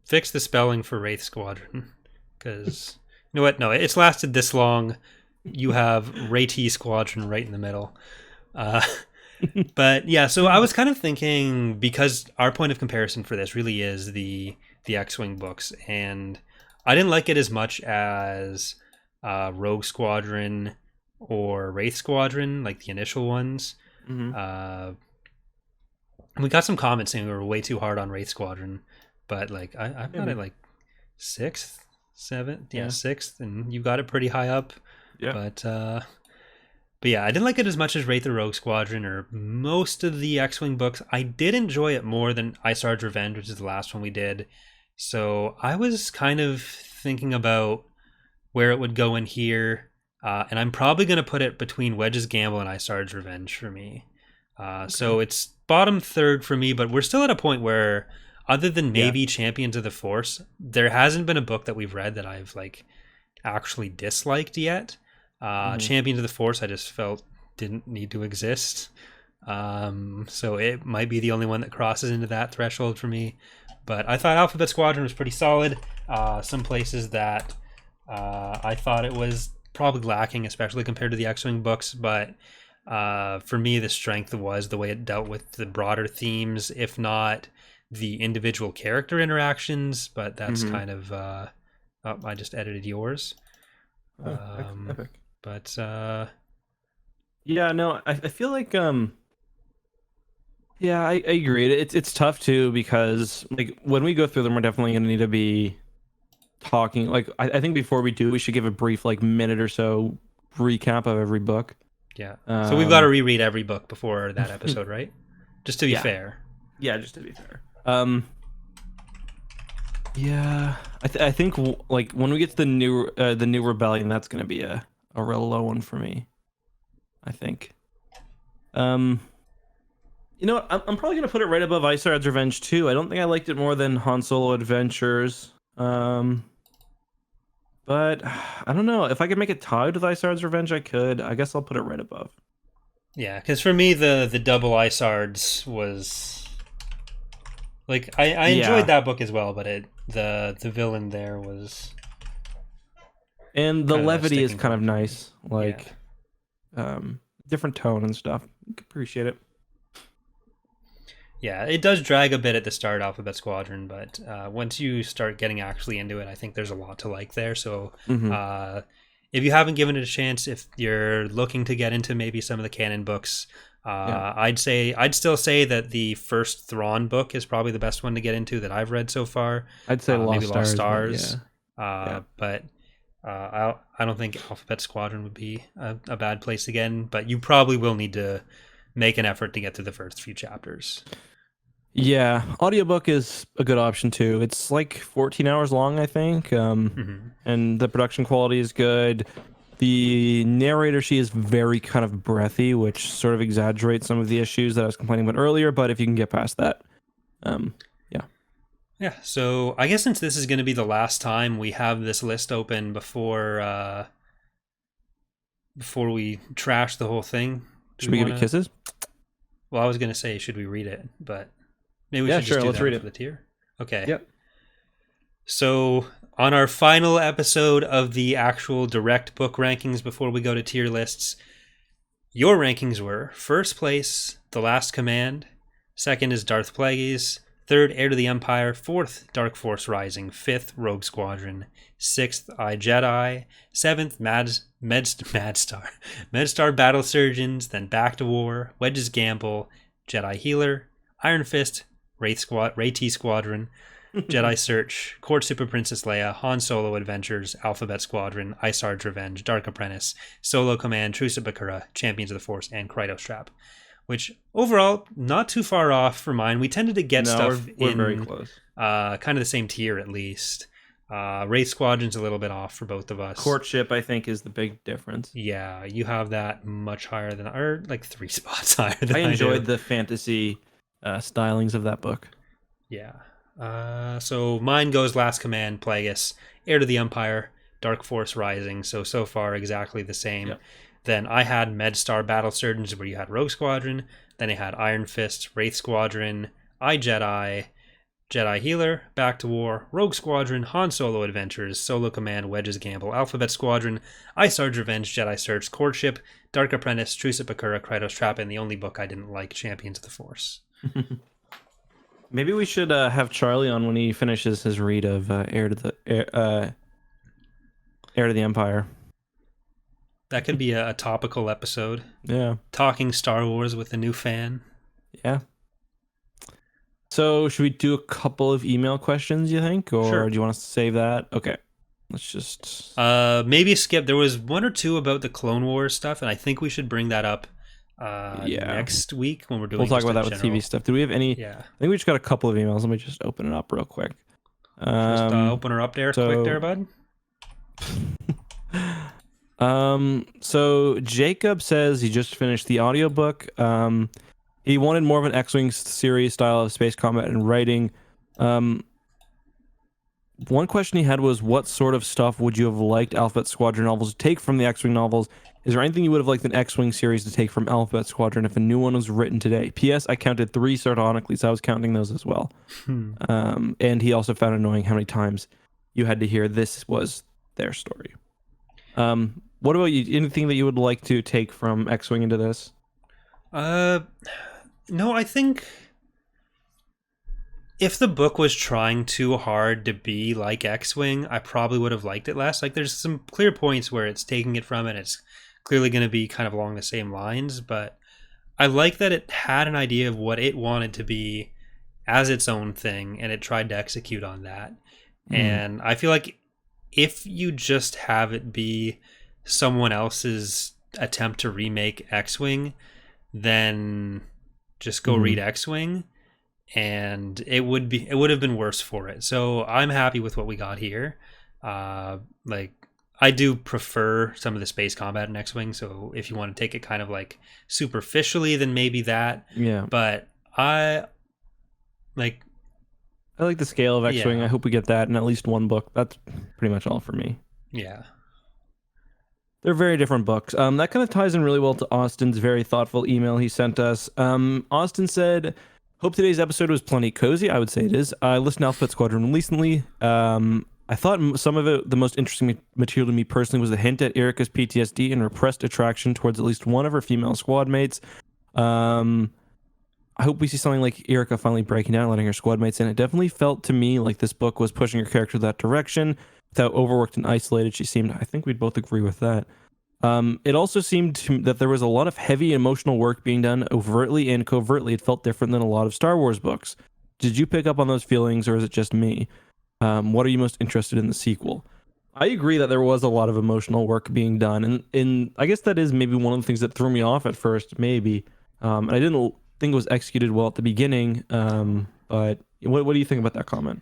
fix the spelling for Wraith Squadron, because you know what? No, it's lasted this long. You have Wraith Squadron right in the middle. But yeah, so I was kind of thinking, because our point of comparison for this really is the X-Wing books, and I didn't like it as much as Rogue Squadron or Wraith Squadron, like the initial ones. We got some comments saying we were way too hard on Wraith Squadron, but like I've got it like 6th, 7th, 6th, and you got it pretty high up. Yeah. But yeah, I didn't like it as much as Wraith or Rogue Squadron or most of the X-Wing books. I did enjoy it more than Isard's Revenge, which is the last one we did. So I was kind of thinking about where it would go in here. And I'm probably going to put it between Wedge's Gamble and Isard's Revenge for me. So it's bottom 3rd for me, but we're still at a point where, other than maybe Champions of the Force, there hasn't been a book that we've read that I've like actually disliked yet. Champions of the Force I just felt didn't need to exist, so it might be the only one that crosses into that threshold for me. But I thought Alphabet Squadron was pretty solid. Some places that I thought it was probably lacking, especially compared to the X-Wing books, but for me the strength was the way it dealt with the broader themes, if not the individual character interactions. But that's kind of I just edited yours. Epic. But yeah, no, I feel like yeah, I agree. It's tough too, because like when we go through them, we're definitely gonna need to be talking. Like I think before we do, we should give a brief like minute or so recap of every book. Yeah. So we've got to reread every book before that episode, right? Just to be fair. Yeah, just to be fair. Yeah, I think like when we get to the new Rebellion, that's gonna be a real low one for me, I think. You know what? I'm probably gonna put it right above Isard's Revenge too. I don't think I liked it more than Han Solo Adventures. But I don't know, if I could make it tied with Isard's Revenge, I could. I guess I'll put it right above. Yeah, because for me the double Isards was like I enjoyed that book as well, but the villain there was, and the levity is kind of nice, like different tone and stuff. You can appreciate it. Yeah, it does drag a bit at the start, Alphabet Squadron, but once you start getting actually into it, I think there's a lot to like there. So if you haven't given it a chance, if you're looking to get into maybe some of the canon books, I'd still say that the first Thrawn book is probably the best one to get into that I've read so far. I'd say maybe Lost Stars. But I don't think Alphabet Squadron would be a bad place again, but you probably will need to make an effort to get through the first few chapters. Yeah, audiobook is a good option too. It's like 14 hours long, I think. And the production quality is good. The narrator, she is very kind of breathy, which sort of exaggerates some of the issues that I was complaining about earlier, but if you can get past that, yeah. Yeah, so I guess since this is going to be the last time we have this list open before we trash the whole thing. Should we give it kisses? Well, I was going to say, should we read it? But maybe we Yeah, should sure, just do let's that read for it. the tier. Okay. Yep. So on our final episode of the actual direct book rankings before we go to tier lists, your rankings were first place, The Last Command. Second is Darth Plagueis. Third, Heir to the Empire. Fourth, Dark Force Rising. Fifth, Rogue Squadron. Sixth, I, Jedi. Seventh, Medstar Battle Surgeons. Then Back to War. Wedge's Gamble. Jedi Healer. Iron Fist. Ray-T Squadron. Jedi Search. Courtship of Princess Leia. Han Solo Adventures. Alphabet Squadron. Isard's Revenge. Dark Apprentice. Solo Command. Truce at Bakura. Champions of the Force. And Krytos Trap. Which overall, not too far off for mine. We tended to get stuff we're in very close. kind of the same tier at least. Wraith Squadron's a little bit off for both of us. Courtship, I think, is the big difference. Yeah, you have that much higher than, or like 3 spots higher than I enjoyed do. the fantasy stylings of that book. Yeah. So mine goes Last Command, Plagueis, Heir to the Empire, Dark Force Rising. So far exactly the same. Yep. Then I had Medstar Battle Surgeons, where you had Rogue Squadron. Then I had Iron Fist, Wraith Squadron, I, Jedi, Jedi Healer, Back to War, Rogue Squadron, Han Solo Adventures, Solo Command, Wedge's Gamble, Alphabet Squadron, Isard's Revenge, Jedi Search, Courtship, Dark Apprentice, Truce at Bakura, Krytos Trap, and the only book I didn't like, Champions of the Force. Maybe we should have Charlie on when he finishes his read of Heir to the Empire. That could be a topical episode. Yeah. Talking Star Wars with a new fan. Yeah. So should we do a couple of email questions, you think? Or Sure. do you want to save that? Okay. Let's just... Maybe skip. There was 1 or 2 about the Clone Wars stuff, and I think we should bring that up next week when we're doing. We'll talk about that with TV stuff. Do we have any? Yeah. I think we just got a couple of emails. Let me just open it up real quick. Just open her up there, quick there, bud. So Jacob says he just finished the audiobook. He wanted more of an X-Wing series style of space combat and writing. One question he had was, what sort of stuff would you have liked Alphabet Squadron novels to take from the X-Wing novels? Is there anything you would have liked an X-Wing series to take from Alphabet Squadron if a new one was written today? P.S. I counted 3 sardonically, so I was counting those as well. And he also found annoying how many times you had to hear this was their story. What about you? Anything that you would like to take from X-Wing into this? No, I think if the book was trying too hard to be like X-Wing, I probably would have liked it less. Like, there's some clear points where it's taking it from it. It's clearly going to be kind of along the same lines, but I like that it had an idea of what it wanted to be as its own thing, and it tried to execute on that. And I feel like if you just have it be someone else's attempt to remake X-Wing, then just go read X-Wing, and it would have been worse for it. So I'm happy with what we got here. Like, I do prefer some of the space combat in X-Wing, so if you want to take it kind of like superficially, then maybe that. Yeah. But I like the scale of X-Wing. Yeah. I hope we get that in at least one book. That's pretty much all for me. Yeah. They're very different books. That kind of ties in really well to Austin's very thoughtful email he sent us. Austin said, hope today's episode was plenty cozy. I would say it is. I listened to Alphabet Squadron recently. I thought some of it, the most interesting material to me personally, was the hint at Erica's PTSD and repressed attraction towards at least one of her female squad mates. I hope we see something like Erica finally breaking down and letting her squad mates in. It definitely felt to me like this book was pushing her character that direction. Without overworked and isolated, she seemed, I think we'd both agree with that. It also seemed that there was a lot of heavy emotional work being done overtly and covertly. It felt different than a lot of Star Wars books. Did you pick up on those feelings, or is it just me? What are you most interested in the sequel? I agree that there was a lot of emotional work being done, and I guess that is maybe one of the things that threw me off at first, maybe. And I didn't think it was executed well at the beginning. But what do you think about that comment?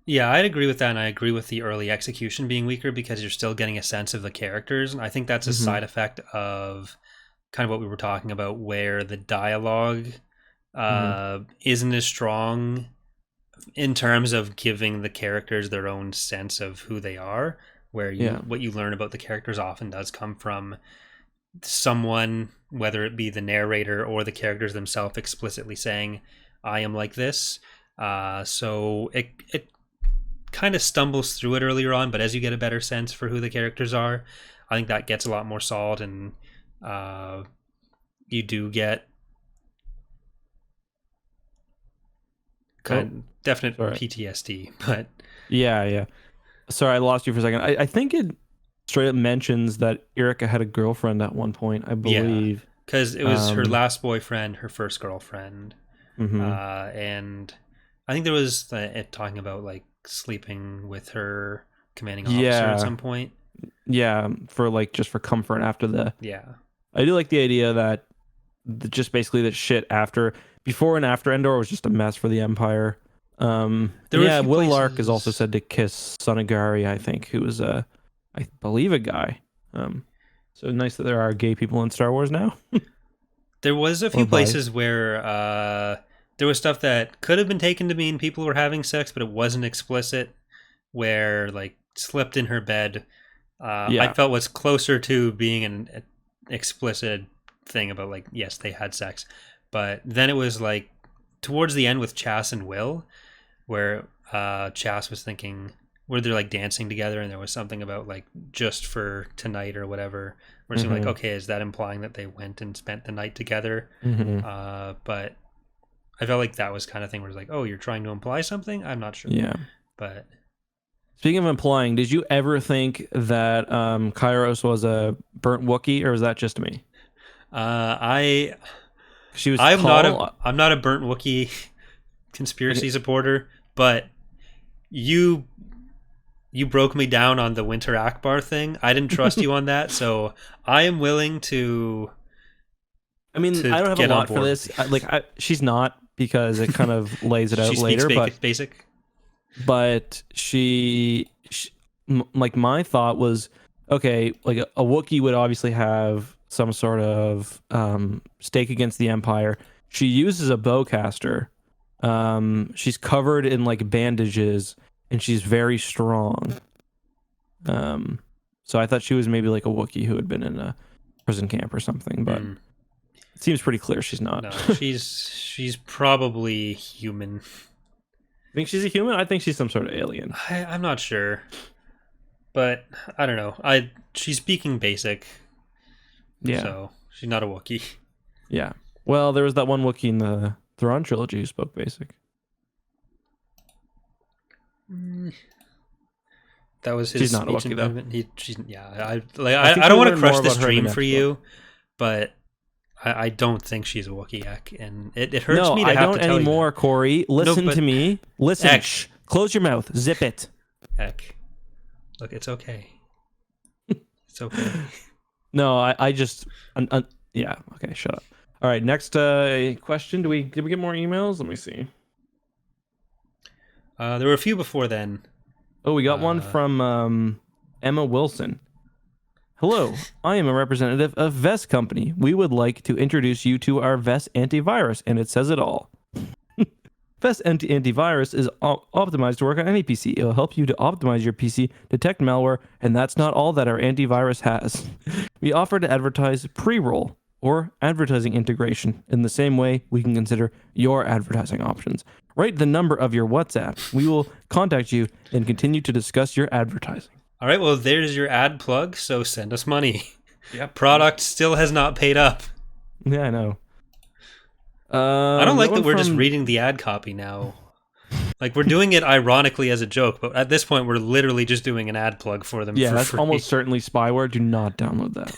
Yeah, I'd agree with that, and I agree with the early execution being weaker because you're still getting a sense of the characters, and I think that's a side effect of kind of what we were talking about, where the dialogue isn't as strong in terms of giving the characters their own sense of who they are, where what you learn about the characters often does come from someone, whether it be the narrator or the characters themselves explicitly saying, I am like this. So it kind of stumbles through it earlier on, but as you get a better sense for who the characters are, I think that gets a lot more solid, and you do get definite PTSD. But yeah. Sorry, I lost you for a second. I think it straight up mentions that Erica had a girlfriend at one point, I believe. Because it was her last boyfriend, her first girlfriend. And I think there was it talking about like sleeping with her commanding officer at some point. Yeah, for like just for comfort after the. Yeah. I do like the idea that just basically that shit before and after Endor was just a mess for the Empire. Will Lark is also said to kiss Sonagari, I think, who was I believe a guy. So nice that there are gay people in Star Wars now. There was a few places where there was stuff that could have been taken to mean people were having sex, but it wasn't explicit, where like slept in her bed. I felt was closer to being an explicit thing about like, yes, they had sex. But then it was like towards the end with Chas and Will, where Chas was thinking, where they're like dancing together, and there was something about like just for tonight or whatever. Where it's like, okay, is that implying that they went and spent the night together? But I felt like that was kind of thing where it's like, oh, you're trying to imply something? I'm not sure. Yeah. But speaking of implying, did you ever think that Kairos was a burnt Wookiee, or was that just me? She was. I'm not a burnt Wookiee conspiracy supporter, but you broke me down on the Winter Akbar thing. I didn't trust you on that, so I am willing to. I mean, I don't have a lot for this. She's not, because it kind of lays it out later. But basic. But she, like, my thought was, okay, like a Wookiee would obviously have some sort of stake against the Empire. She uses a bowcaster. She's covered in like bandages, and she's very strong. So I thought she was maybe like a Wookiee who had been in a prison camp or something, but it seems pretty clear she's not. No, she's probably human. Think she's a human? I think she's some sort of alien. I'm not sure, but I don't know. She's speaking basic. Yeah. So she's not a Wookiee. Yeah. Well, there was that one Wookiee in the Thrawn trilogy who spoke basic. That was his. She's not a Wookiee though. I don't want to crush the stream for you, but I don't think she's a Wookiee, Eck, and it hurts me to have to tell you. No, I don't anymore, Corey. Listen to me. Listen. Eck. Shh. Close your mouth. Zip it. Eck. Look, it's okay. It's okay. No, I just... yeah, okay, shut up. All right, next question. Did we get more emails? Let me see. There were a few before then. Oh, we got one from Emma Wilson. Hello, I am a representative of VES Company. We would like to introduce you to our VES antivirus, and it says it all. VES antivirus is optimized to work on any PC. It will help you to optimize your PC, detect malware, and that's not all that our antivirus has. We offer to advertise pre-roll or advertising integration. In the same way, we can consider your advertising options. Write the number of your WhatsApp. We will contact you and continue to discuss your advertising. All right, well, there's your ad plug, so send us money. Yep. Product still has not paid up. Yeah, I know. I don't like that we're just reading the ad copy now. Like, we're doing it ironically as a joke, but at this point, we're literally just doing an ad plug for them. Yeah, for that's free. Almost certainly spyware. Do not download that.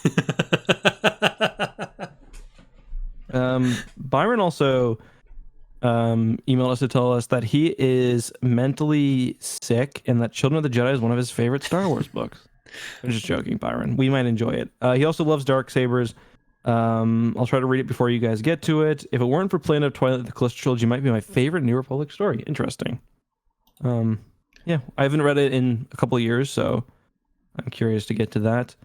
Byron also emailed us to tell us that he is mentally sick and that Children of the Jedi is one of his favorite Star Wars books. I'm just joking, Byron. We might enjoy it. He also loves Darksabers. I'll try to read it before you guys get to it. If it weren't for Planet of Twilight, the Callisto Trilogy might be my favorite New Republic story. Interesting. Yeah, I haven't read it in a couple of years, so I'm curious to get to that.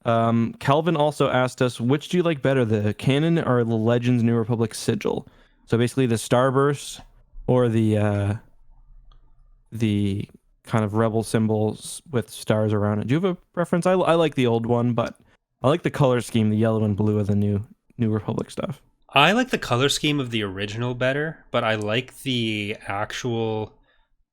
Calvin also asked us, which do you like better, the Canon or the Legends New Republic sigil? So basically the Starburst or the kind of rebel symbols with stars around it. Do you have a preference? I like the old one, but I like the color scheme, the yellow and blue of the New Republic stuff. I like the color scheme of the original better, but I like the actual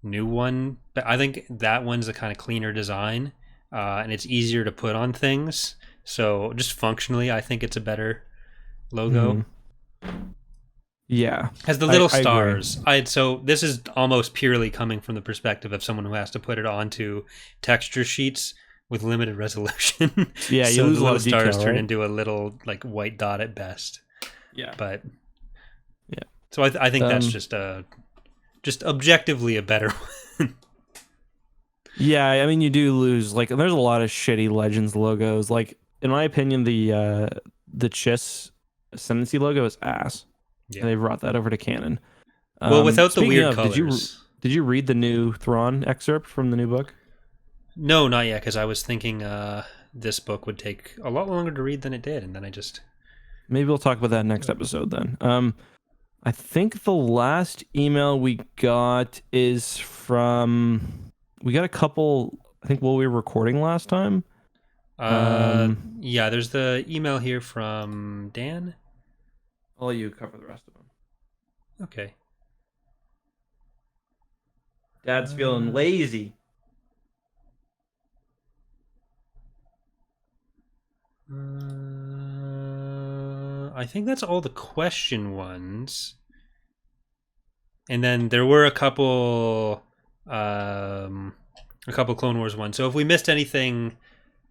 new one. But I think that one's a kind of cleaner design, and it's easier to put on things. So just functionally, I think it's a better logo. Yeah, has the little stars. So this is almost purely coming from the perspective of someone who has to put it onto texture sheets with limited resolution. Yeah, so you lose the a lot little of detail, stars turn right? into a little like white dot at best. Yeah, but yeah. So I think that's just objectively a better one. Yeah, I mean you do lose like there's a lot of shitty Legends logos. Like in my opinion, the Chiss Ascendancy logo is ass. Yeah. And they brought that over to Canon. Well, without the weird colors. Did you read the new Thrawn excerpt from the new book? No, not yet, because I was thinking this book would take a lot longer to read than it did, and then I just... Maybe we'll talk about that next episode then. I think the last email we got is from... We got a couple, I think, while we were recording last time. Yeah, there's the email here from Dan. I'll let you cover the rest of them. Okay. Dad's feeling lazy. I think that's all the question ones. And then there were a couple Clone Wars ones. So if we missed anything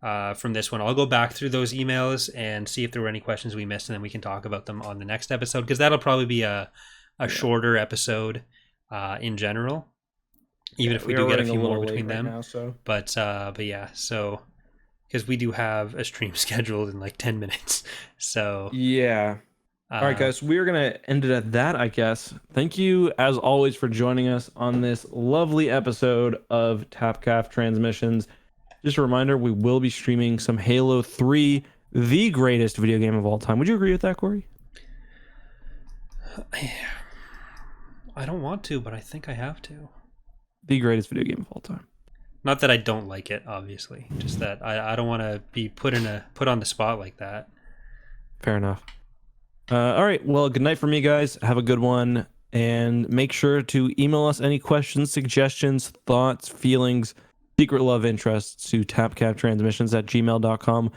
from this one, I'll go back through those emails and see if there were any questions we missed, and then we can talk about them on the next episode, because that'll probably be a shorter episode in general, even if we do get a few more between them. Now, so. But yeah, so because we do have a stream scheduled in like 10 minutes. So yeah. All right, guys, we're going to end it at that, I guess. Thank you, as always, for joining us on this lovely episode of Tapcaf Transmissions. Just a reminder, we will be streaming some Halo 3, the greatest video game of all time. Would you agree with that, Corey? I don't want to, but I think I have to. The greatest video game of all time. Not that I don't like it, obviously. Just that I don't want to be put on the spot like that. Fair enough. All right. Well, good night for me, guys. Have a good one. And make sure to email us any questions, suggestions, thoughts, feelings, secret love interests to tapcaftransmissions@gmail.com.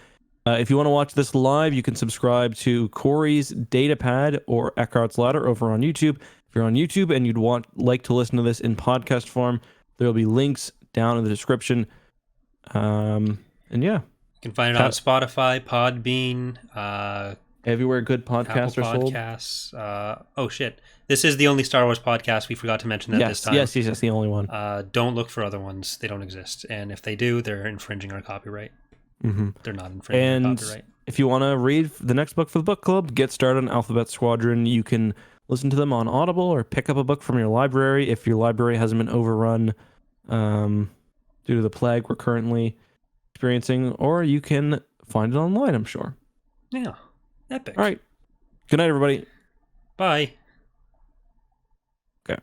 If you want to watch this live, you can subscribe to Corey's Datapad or EckhartsLadder over on YouTube. If you're on YouTube and you'd like to listen to this in podcast form, there will be links down in the description. And yeah. You can find it on Spotify, Podbean, everywhere good podcasts Apple are sold. Podcasts. Oh shit! This is the only Star Wars podcast. We forgot to mention that this time. Yes, that's the only one. Don't look for other ones; they don't exist. And if they do, they're infringing our copyright. Mm-hmm. They're not infringing our copyright. If you want to read the next book for the book club, get started on Alphabet Squadron. You can listen to them on Audible or pick up a book from your library if your library hasn't been overrun due to the plague we're currently experiencing, or you can find it online, I'm sure. Yeah. Epic. All right. Good night, everybody. Bye. Okay.